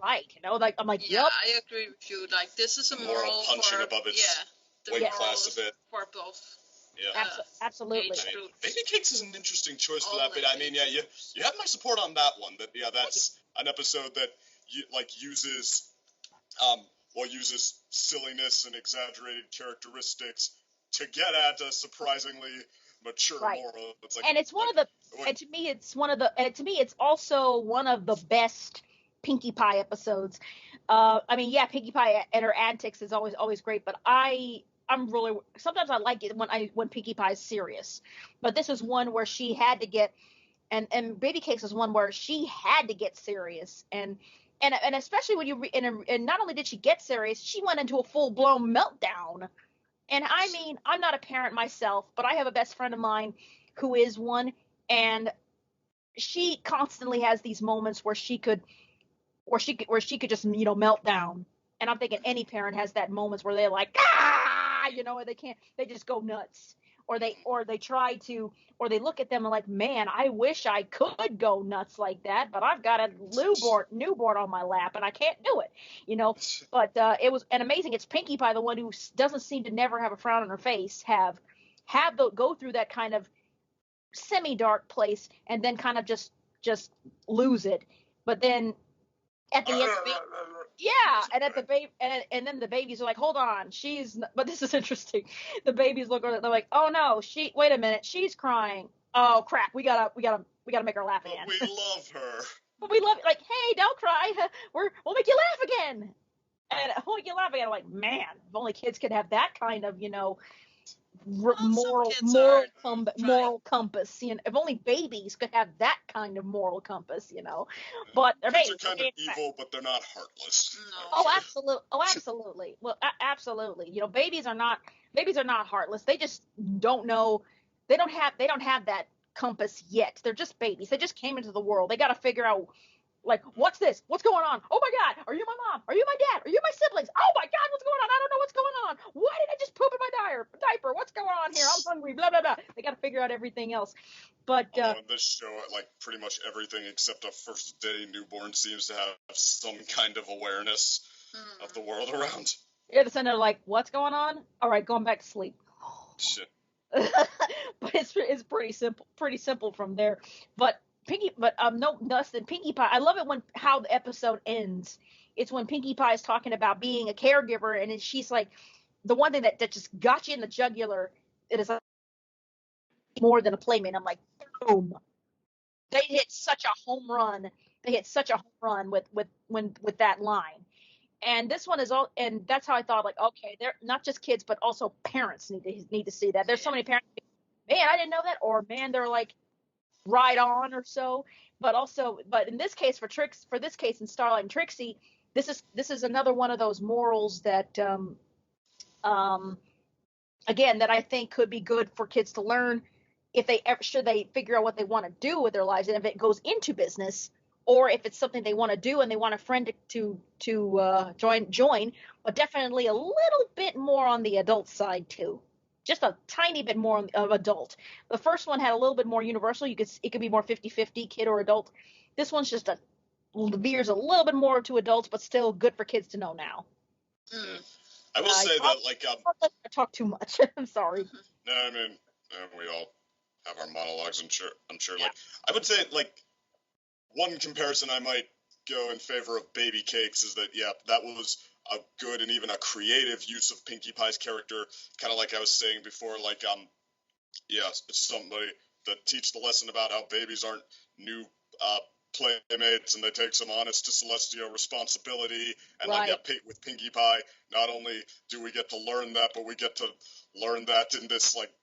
right. Like, I'm like, yeah, yep. I agree with you. Like, this is a moral punching above its weight class a bit for both. Yeah, absolutely. I mean, Baby Cakes is an interesting choice for that, but I mean, yeah, you have my support on that one. That's an episode that uses silliness and exaggerated characteristics to get at a surprisingly mature moral. It's like, and it's to me it's also one of the best Pinkie Pie episodes. I mean, yeah, Pinkie Pie and her antics is always great, but I'm really, sometimes I like it when Pinkie Pie is serious, but this is one where she had to get, and Baby Cakes is one where she had to get serious, and especially when and not only did she get serious, she went into a full-blown meltdown. And I mean, I'm not a parent myself, but I have a best friend of mine who is one, and she constantly has these moments where she could just melt down. And I'm thinking any parent has that moments where they're like, and they just go nuts, or they look at them and like, man, I wish I could go nuts like that, but I've got a newborn on my lap and I can't do it, But it was amazing. It's Pinkie Pie, the one who doesn't seem to never have a frown on her face, go through that kind of semi-dark place and then kind of just lose it, but then at the end, yeah, and at the baby, and then the babies are like, hold on, but this is interesting. The babies look at it, they're like, oh no, wait a minute, she's crying. Oh crap, we gotta make her laugh But again. we love her. But we love it. Like, hey, don't cry. We'll make you laugh again. And we'll make you laugh again. I'm like, man, if only kids could have that kind of, moral compass. If only babies could have that kind of moral compass. But they're Kids babies. are kind of evil, but they're not heartless. No. Oh, absolutely. Oh, absolutely. Well, absolutely. Babies are not heartless. They just don't know. They don't have that compass yet. They're just babies. They just came into the world. They got to figure out, like, what's this? What's going on? Oh my God! Are you my mom? Are you my dad? Are you my siblings? Oh my God! What's going on? I don't know what's going on. Why did I just poop in my diaper? What's going on here? I'm hungry. Blah blah blah. They got to figure out everything else. But in this show, like pretty much everything except a first day newborn seems to have some kind of awareness of the world around. Yeah, then they're like, "What's going on? All right, going back to sleep." Shit. But it's pretty simple from there. But no, Dustin, Pinkie Pie. I love it how the episode ends. It's when Pinkie Pie is talking about being a caregiver, and she's like, the one thing that just got you in the jugular. It is more than a playmate. I'm like, boom. They hit such a home run. With that line. And this one is all, and that's how I thought, like, okay, they're not just kids, but also parents need to see that. There's so many parents, man, I didn't know that, or man, they're like right on or so. But in this case, for this case in Starlight and Trixie, this is another one of those morals that again, that I think could be good for kids to learn if they figure out what they want to do with their lives, and if it goes into business, or if it's something they want to do and they want a friend to join, but definitely a little bit more on the adult side too. Just a tiny bit more of adult. The first one had a little bit more universal. It could be more 50-50 kid or adult. This one's just veers a little bit more to adults, but still good for kids to know now. I will say that, like, I talk too much. I'm sorry. No, I mean, we all have our monologues. I'm sure. Yeah. Like, I would say, like, one comparison I might go in favor of Baby Cakes is that, yeah, that was a good and even a creative use of Pinkie Pie's character. Kind of like I was saying before, like, yeah, somebody that teach the lesson about how babies aren't new playmates and they take some honest to celestial responsibility. And right. Like, yeah, with Pinkie Pie, not only do we get to learn that, but we get to learn that in this, like,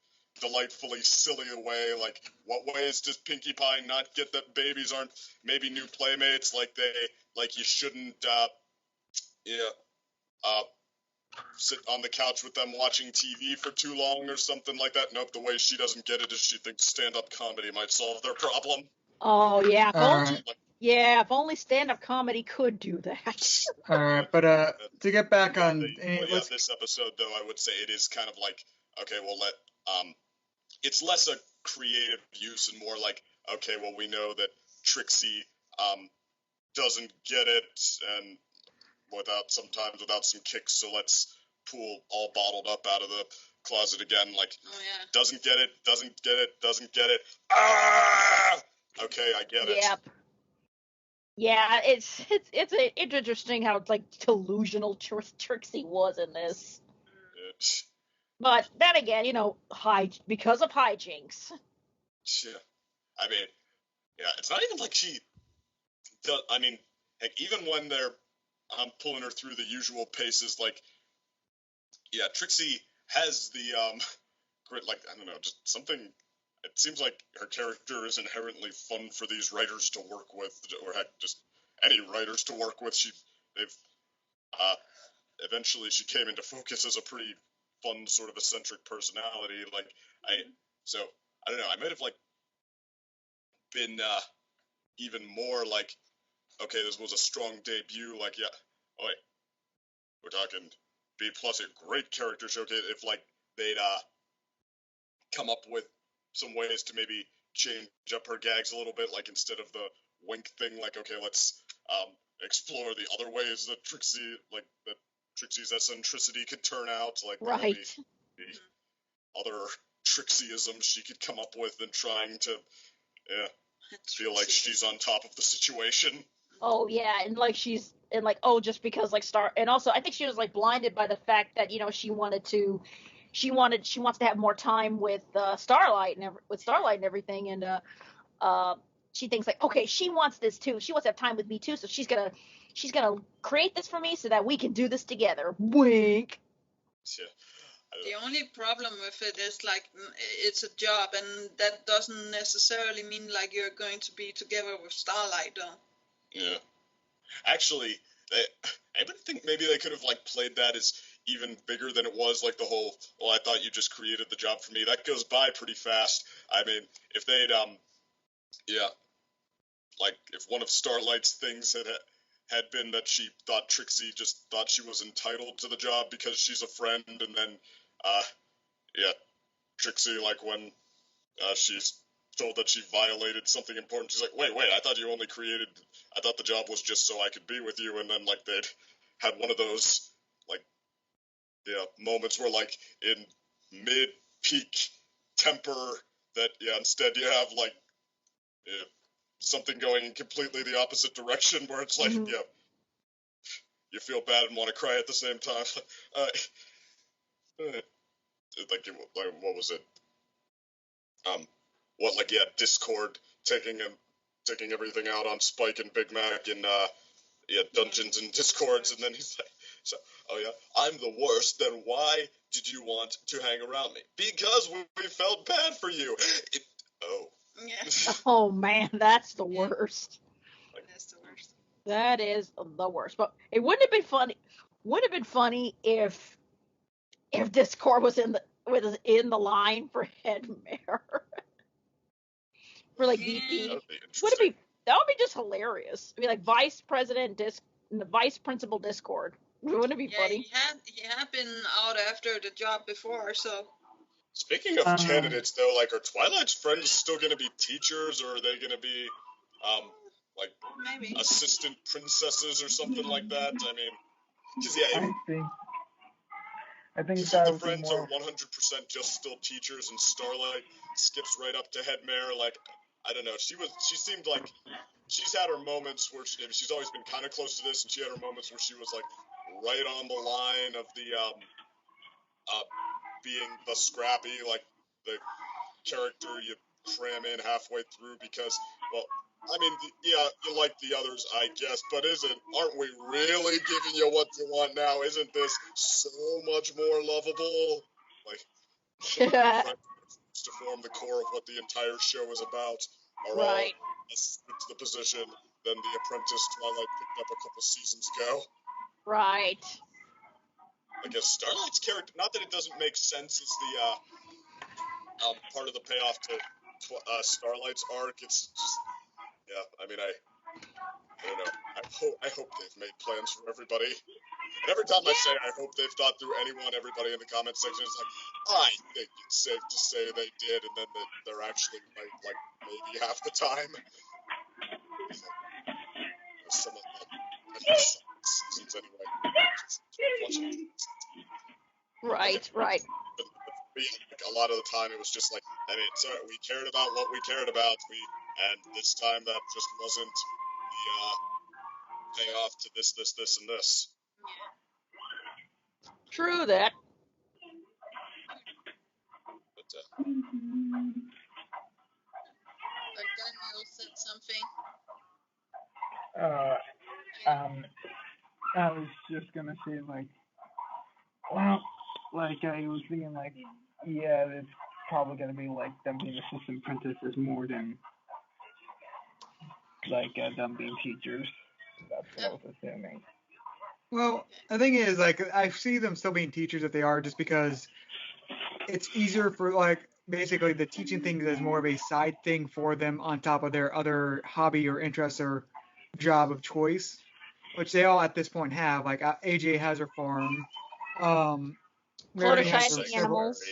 delightfully silly way. Like, what ways does Pinkie Pie not get that babies aren't maybe new playmates? Like, you shouldn't, sit on the couch with them watching TV for too long or something like that. Nope, the way she doesn't get it is she thinks stand-up comedy might solve their problem. Oh, yeah. If only stand-up comedy could do that. All right, but to get back on... this episode, though, I would say it is kind of like, okay, well, it's less a creative use and more like, okay, well, we know that Trixie doesn't get it, and sometimes without some kicks, so let's pull all bottled up out of the closet again, like, doesn't get it, ah! Okay, I get it. Yep. Yeah, it's interesting how, like, delusional Trixie was in this. But then again, because of hijinks. Yeah. I mean, yeah, it's not even like she does, I mean, heck, even when they're pulling her through the usual paces, like, yeah, Trixie has the, grit, like, I don't know, just something, it seems like her character is inherently fun for these writers to work with, or heck, just any writers to work with. Eventually she came into focus as a pretty fun, sort of eccentric personality, like, I don't know, I might have, like, been, even more, like, okay, this was a strong debut, like, yeah, oh, wait, we're talking B+, a great character showcase, if, like, they'd, come up with some ways to maybe change up her gags a little bit, like, instead of the wink thing, like, okay, let's, explore the other ways that Trixie's eccentricity could turn out, like, right. The other Trixieisms she could come up with and trying to, feel like she's on top of the situation. Oh yeah, and like just because like and also I think she was like blinded by the fact that she wants to have more time with Starlight and everything, and uh she thinks like, okay, she wants this too. She wants to have time with me too, so she's gonna create this for me so that we can do this together. Wink. Yeah. The only problem with it is like it's a job, and that doesn't necessarily mean like you're going to be together with Starlight, though. Yeah. Actually, anybody think maybe they could have like played that as even bigger than it was? Like the whole, well, I thought you just created the job for me. That goes by pretty fast. I mean, if they'd yeah, like if one of Starlight's things had been that she thought Trixie just thought she was entitled to the job because she's a friend, and then yeah, Trixie, like when she's told that she violated something important, she's like, wait, I thought I thought the job was just so I could be with you, and then like they'd had one of those like moments where like in mid peak temper that instead you have like something going in completely the opposite direction where it's like you feel bad and want to cry at the same time. Like what was it? Discord taking everything out on Spike and Big Mac and Dungeons and Discords, and then he's like, so, oh yeah, I'm the worst. Then why did you want to hang around me? Because we felt bad for you. Yeah. Oh man, that's the worst. That's the worst. That is the worst. But it wouldn't have been funny. Would have been funny if Discord was in the line for head mayor. For like VP. That would be just hilarious. I mean, like vice principal Discord. Wouldn't it be funny? He had been out after the job before, so. Speaking of candidates, though, like, are Twilight's friends still going to be teachers, or are they going to be, like, maybe assistant princesses or something like that? I mean, because I think some of the friends are 100% just still teachers, and Starlight skips right up to head mayor. Like, I don't know. She seemed like she's had her moments where she's always been kind of close to this, and she had her moments where she was like right on the line of the being the scrappy, like the character you cram in halfway through because, well, I mean, you like the others, I guess, but aren't we really giving you what you want now? Isn't this so much more lovable? Like, to form the core of what the entire show is about are all to the position than the apprentice Twilight picked up a couple seasons ago. Right. I guess Starlight's character, not that it doesn't make sense, is the part of the payoff to Starlight's arc. It's just, I mean, I don't know. I hope they've made plans for everybody. And every time I say I hope they've thought through everybody in the comment section is like, I think it's safe to say they did, and then they're actually right, like maybe half the time. Some of them seasons anyway. Right. But like, a lot of the time it was just like, I mean, sorry, we cared about what we cared about, and this time that just wasn't the payoff to this, and this. True that. But, Daniel said something. I was just gonna say like, well, like I was thinking like, yeah, it's probably gonna be like them being assistant apprentices more than like them being teachers. That's what I was assuming. Well, the thing is, like, I see them still being teachers if they are, just because it's easier for, like, basically the teaching thing is more of a side thing for them on top of their other hobby or interest or job of choice, which they all at this point have. Like, AJ has her farm. Mary has her animals.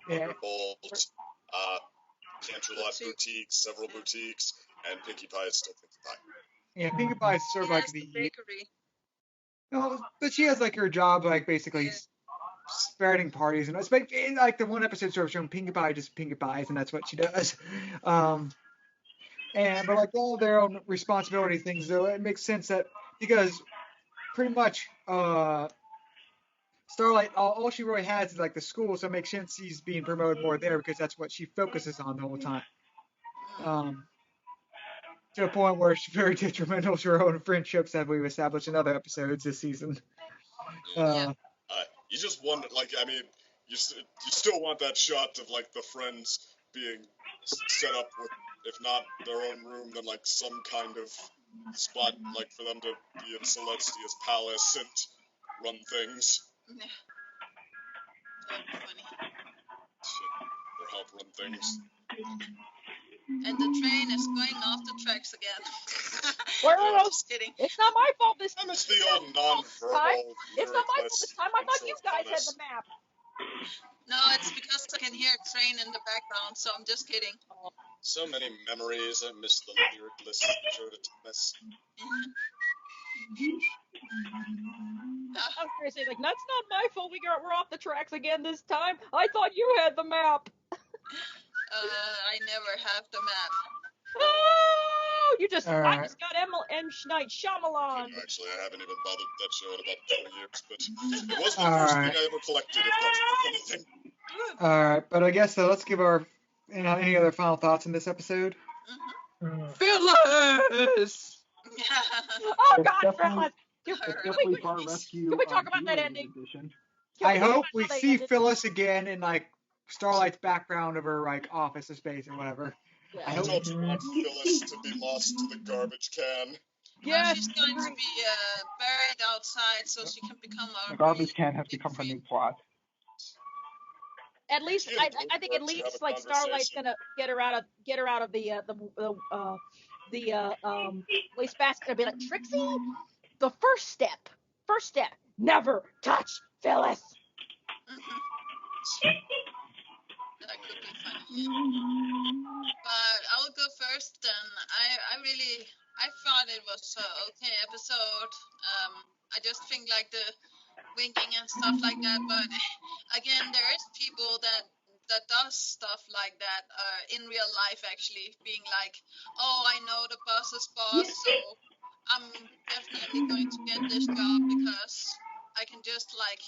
Thunderbolt, Canterlot Boutique, several boutiques, and Pinkie Pie is still Pinkie Pie. Yeah, Pinkie Pie is sort of like the bakery. No, but she has like her job, like basically spreading parties, and it's like the one episode sort of showing Pinkie Pie just Pinkie Pies, and that's what she does. but like all their own responsibility things, though it makes sense that because pretty much Starlight, all she really has is like the school, so it makes sense she's being promoted more there because that's what she focuses on the whole time. To a point where she's very detrimental to her own friendships, as we've established in other episodes this season. Yeah. You just wonder, like, I mean, you still want that shot of like the friends being set up with, if not their own room, then like some kind of spot, like for them to be in Celestia's palace and run things. Yeah. That'd be funny. Or help run things. And the train is going off the tracks again. Well, Just kidding. it's not my fault this And it's the old non-verbal, It's not my fault this time. I thought you guys had the map. No, it's because I can hear a train in the background, so I'm just kidding. So many memories. I miss the lyricless intro to Thomas. I was going to say, like, that's not my fault. We're off the tracks again this time. I thought you had the map. I never have the map. Oh, you just All right. got M. Night Shyamalan. Actually, I haven't even bothered with that show in about 20 years, but it was the All first right. thing I ever collected, if that's anything. All right, but I guess let's give our any other final thoughts on this episode. Phyllis! Oh God, Phyllis! Definitely Far Rescue. Can we talk about that Blu-ray ending? edition. I hope we see Phyllis again in like Starlight's background of her like office or space or whatever. Yeah. I I hope. don't want Phyllis to be lost to the garbage can. Yes, she's going to be buried outside so she can become The our garbage can has become her new plot. At least I think at least like Starlight's gonna get her out of the wastebasket and be like, Trixie, the first step, never touch Phyllis. That could be funny. But I'll go first then. I thought it was an okay episode. I just think like the winking and stuff like that, but again, there is people that does stuff like that in real life, actually being like, oh, I know the boss's boss, so I'm definitely going to get this job because I can just like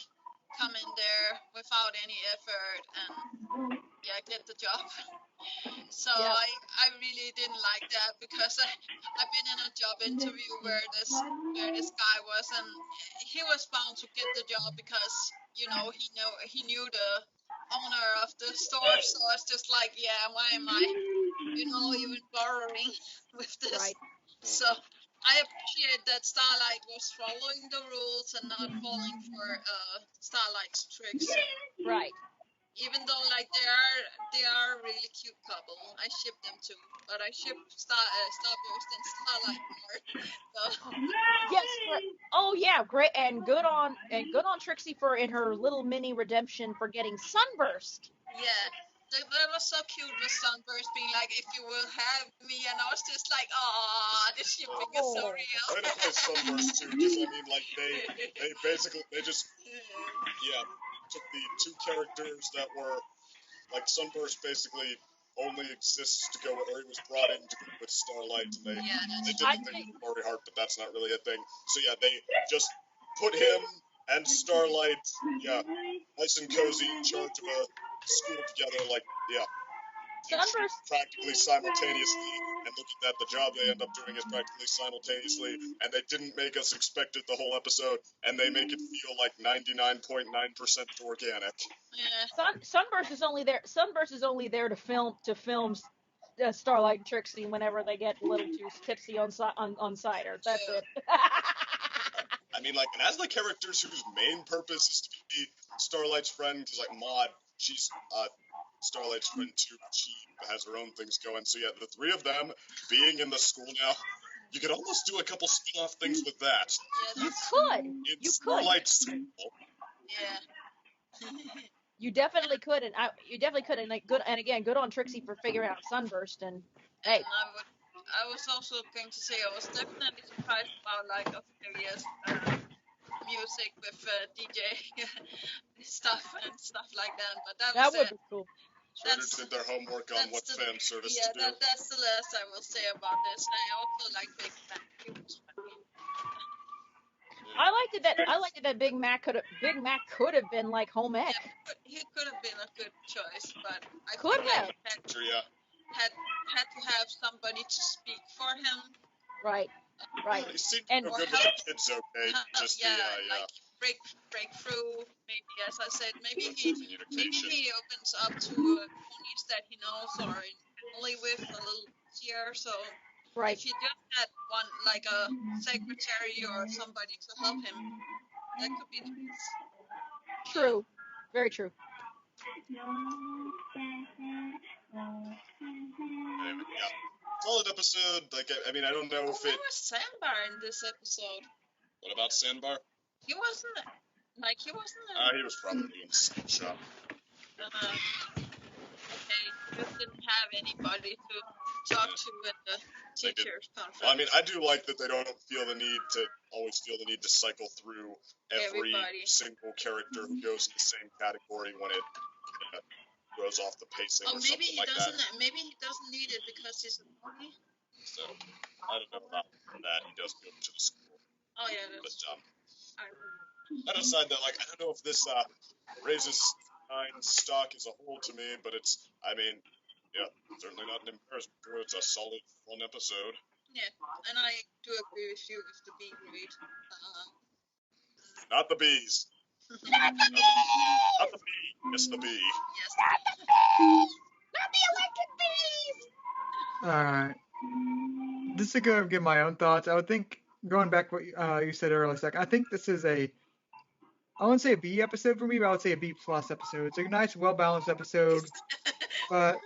come in there without any effort and get the job. So Yeah. I really didn't like that because I've been in a job interview where this guy was, and he was bound to get the job because he knew the owner of the store. So it's just like, why am I even borrowing with this? Right. So I appreciate that Starlight was following the rules and not falling for Starlight's tricks. Right. Even though like they are a really cute couple, I ship them too. But I ship Starburst and Starlight more. So. Yes. Oh yeah, great and good on Trixie for in her little mini redemption for getting Sunburst. Yeah. That was so cute with Sunburst being like, if you will have me, and I was just like, ah, this shipping is so real. I had to play Sunburst too, because I mean, like, they basically, they just, took the two characters that were, like, Sunburst basically only exists to go, or he was brought in to go with Starlight, and they did the thing with Murray Hart, but that's not really a thing. So yeah, they just put him and Starlight, nice and cozy, in charge of a school together, like, Sunburst practically simultaneously, and looking at the job they end up doing is practically simultaneously, and they didn't make us expect it the whole episode, and they make it feel like 99.9% organic. Yeah. Sunburst is only there to film Starlight and Trixie whenever they get a little too tipsy on cider. That's it. I mean, like, and as the characters whose main purpose is to be Starlight's friend, because, like, Maud, she's Starlight's friend too, she has her own things going, so yeah, the three of them being in the school now, you could almost do a couple spin-off things with that. Yeah, You could. Starlight's school. Yeah. You definitely could, and like good, and again, good on Trixie for figuring out Sunburst, and hey. And I was also going to say I was definitely surprised about like Ophelia's music with DJ stuff and stuff like that, but that would be cool. That's- did their homework on what the- fan service yeah, to do. that's the last I will say about this. I also like Big Mac. He was funny. I liked it that Big Mac could have been like home ec. But he could have been a good choice, but I Could feel like have. he Sure, yeah. had to have somebody to speak for him. Right. Right. He seemed And- to know Or good help- with the kids, okay. Just yeah, yeah. like break through. Maybe, as I said, maybe he Communication. opens up to ponies that he knows or in family with a little easier. So Right. if he just had one, like a secretary or somebody to help him, that could be nice. True. Very true. Anyway, yeah. Solid episode. Like, I mean, I don't know if Where it. was Sandbar in this episode? What about Sandbar? He wasn't. He wasn't. He was probably in the same shop. Okay, just didn't have anybody to talk to at the teachers' conference. Well, I mean, I do like that they don't always feel the need to cycle through every Everybody. single character who goes in the same category when it throws off the pacing Oh, or maybe something he like doesn't. that. Maybe he doesn't need it because he's a pony. So, I don't know about that. He does go to the school. Oh yeah, But, that's. that aside, though, like, I don't know if this raises Nine's stock as a whole to me, but it's, I mean, yeah, certainly not an embarrassment. It's a solid, fun episode. Yeah, and I do agree with you with the B grade. Not the bees. Not the Not the bee. Yes, the bee. Yes. Not the electric bees. All right. Just to go give my own thoughts, I would think going back to what you said earlier, I think this is I wouldn't say a B episode for me, but I would say a B plus episode. It's a nice, well balanced episode, but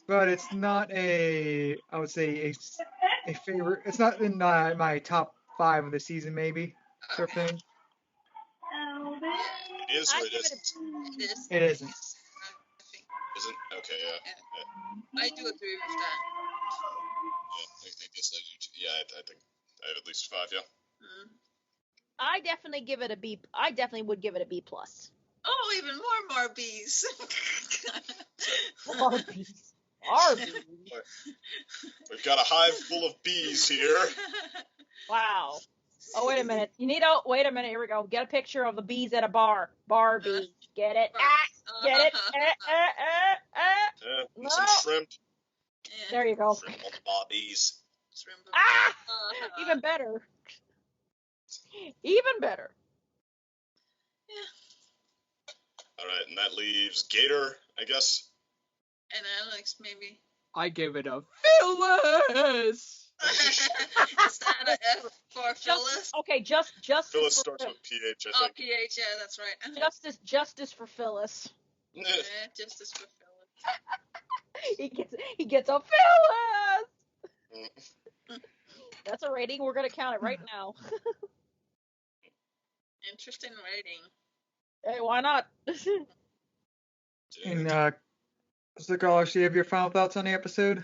it's not I would say a favorite. It's not in my top 5 of the season, maybe sort of thing. It is or it isn't? It is. It isn't. I think. Isn't? Okay, yeah. I do agree with that. Yeah, I guess I do too. Yeah, I think I have at least 5, yeah. I definitely give it a B. I definitely would give it a B plus. Oh, even more bees. More bees. More bees. We've got a hive full of bees here. Wow. Oh, wait a minute. Wait a minute. Here we go. Get a picture of the bees at a bar. Bar bees. Get it? Get it? Some shrimp. Yeah. There you go. Shrimp on the bobbies. Even better. Even better. All right, and that leaves Gator, I guess. And Alex, maybe. I give it a Phyllis. Is that an F for Phyllis? Okay, justice Phyllis for starts with PH, I Oh, think. PH, yeah, that's right. justice for Phyllis. Yeah, justice for Phyllis. He gets a Phyllis. That's a rating. We're gonna count it right now. Interesting rating. Hey, why not? And Mr. Carlos, do you have your final thoughts on the episode?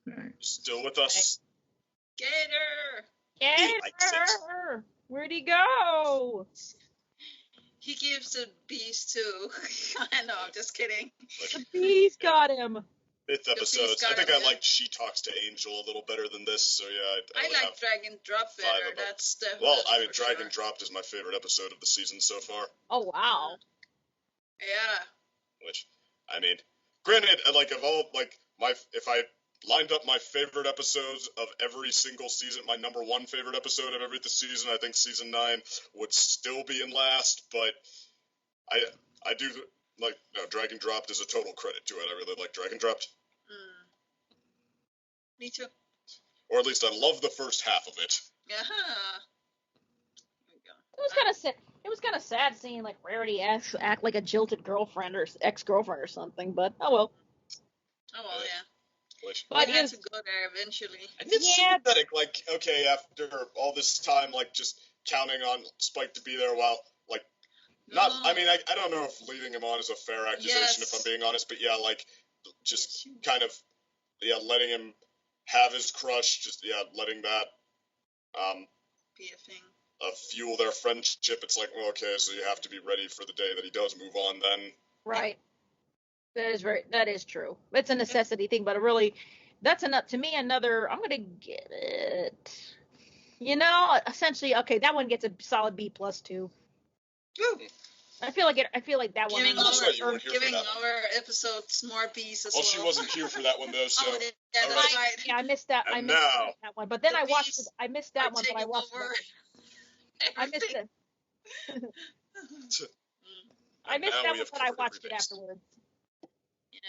Alright. Still with us. Gator! likes it. Where'd he go? He gives the bees too. I know, I'm just kidding. The bees got him. 5th episode. bees got I think him, I yeah. liked She Talks to Angel a little better than this, so yeah. I would like have Dragon Drop 5 better. of them. That's definitely. Well, I mean, for Dragon sure. Dropped is my favorite episode of the season so far. Oh wow. Yeah. Which, I mean, granted, like of all, like if I lined up my favorite episodes of every single season, my number 1 favorite episode of every season, I think season 9 would still be in last. But I do like Dragon Dropped is a total credit to it. I really like Dragon Dropped, Me too. or at least I love the first half of it. Yeah. There we go. It was kind of sad. It was kind of sad seeing like Rarity act like a jilted girlfriend or ex-girlfriend or something. But oh well. Oh well, yeah. Which But But we had is to go there eventually. and it's Yeah. sympathetic. Like, okay, after all this time, like just counting on Spike to be there while like. Not, I mean, I don't know if leading him on is a fair accusation, if I'm being honest, but yeah, like, just kind of, letting him have his crush, just, letting that, Be a thing. fuel their friendship. It's like, well, okay, so you have to be ready for the day that he does move on then. Right. That is true. It's a necessity thing, but that's to me another. I'm gonna give it. Essentially, okay, that one gets a solid B plus too. Woo. I feel like that one. Giving our episodes more B's as well. Well, she wasn't here for that one though, so. Oh, yeah, that's right. Yeah, I missed that. And I missed that one, but then I watched. I missed that one, but I watched. I missed it. I missed that one, but I watched it afterwards. Yeah.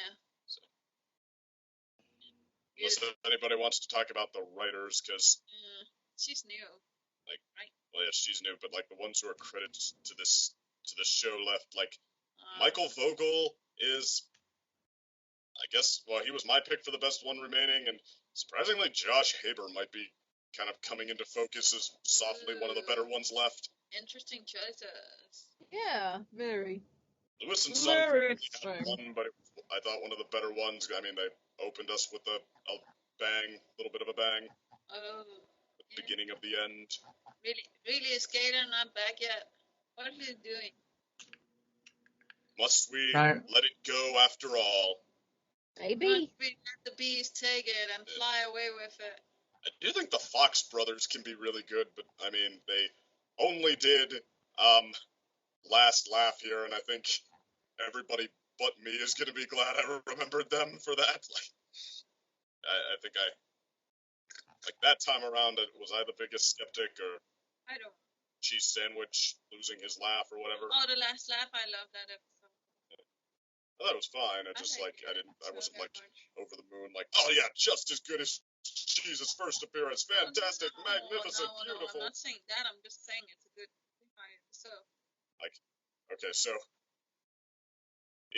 So. Unless anybody wants to talk about the writers, because she's new. Like, right? Well, yeah, she's new, but like the ones who are credited to this show left, like Michael Vogel is, I guess, well, he was my pick for the best one remaining, and surprisingly, Josh Haber might be kind of coming into focus as softly one of the better ones left. Interesting choices. Yeah, very. Lewis and Son had one, but I thought one of the better ones. I mean, they opened us with a bang, a little bit of a bang. Oh. At the beginning of the end. Really, is Gator not back yet? What are you doing? Must we let it go after all? Maybe. Must we let the bees take it and fly away with it? I do think the Fox brothers can be really good, but I mean, they only did Last Laugh here, and I think everybody but me is going to be glad I remembered them for that. Like, I think like that time around, was I the biggest skeptic, or I don't. Cheese Sandwich losing his laugh or whatever? Oh, the Last Laugh, I love that episode. I thought it was fine. I just I wasn't like over the moon. Like, oh yeah, just as good as Cheese's first appearance. Fantastic, magnificent, beautiful. I'm not saying that. I'm just saying it's a good episode. Like, okay, so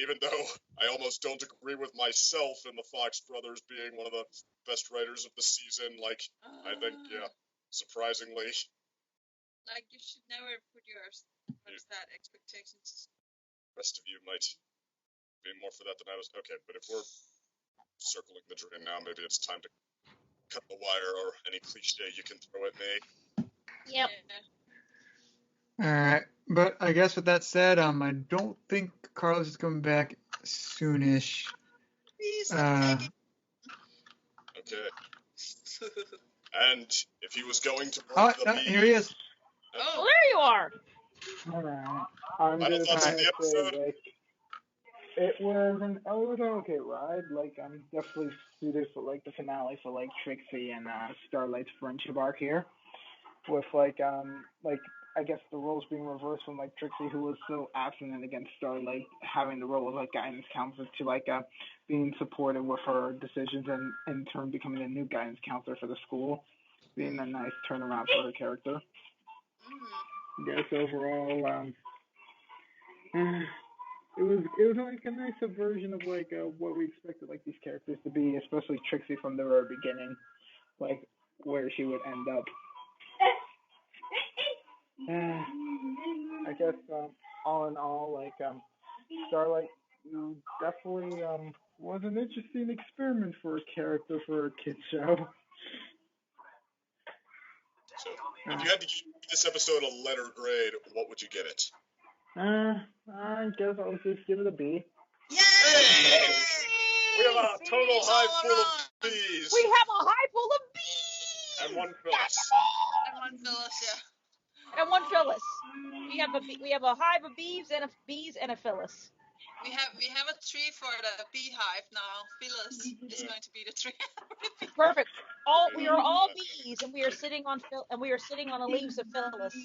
even though I almost don't agree with myself in the Fox brothers being one of the best writers of the season, like, I think, yeah, surprisingly. Like, you should never put your expectations. The rest of you might be more for that than I was. Okay, but if we're circling the drain now, maybe it's time to cut the wire, or any cliche you can throw at me. Yep. All right, but I guess with that said, I don't think Carlos is coming back soonish. Okay. And if he was going to work the bee... here he is. Oh, there you are. All right. I'm Final thoughts on the episode? Like, it was an okay ride. Like, I'm definitely suited for like the finale for like Trixie and Starlight's friendship arc here, with like I guess the roles being reversed from like Trixie, who was so abstinent against Starlight, having the role of like guidance counselor, to like being supportive with her decisions, and in turn becoming a new guidance counselor for the school, being a nice turnaround for her character. I guess overall, it was like a nice subversion of like what we expected like these characters to be, especially Trixie from the very beginning, like where she would end up. I guess all in all, like Starlight definitely was an interesting experiment for a character for a kid show. So, if you had to give this episode a letter grade, what would you give it? I guess I'll just give it a B. Yay! Hey! We have a total hive full of bees. We have a hive full of bees. And one Phyllis. And one Phyllis. We have a hive of bees and a Phyllis. We have a tree for the beehive now. Phyllis is going to be the tree. Perfect. We are all bees, and we are sitting on the leaves of Phyllis.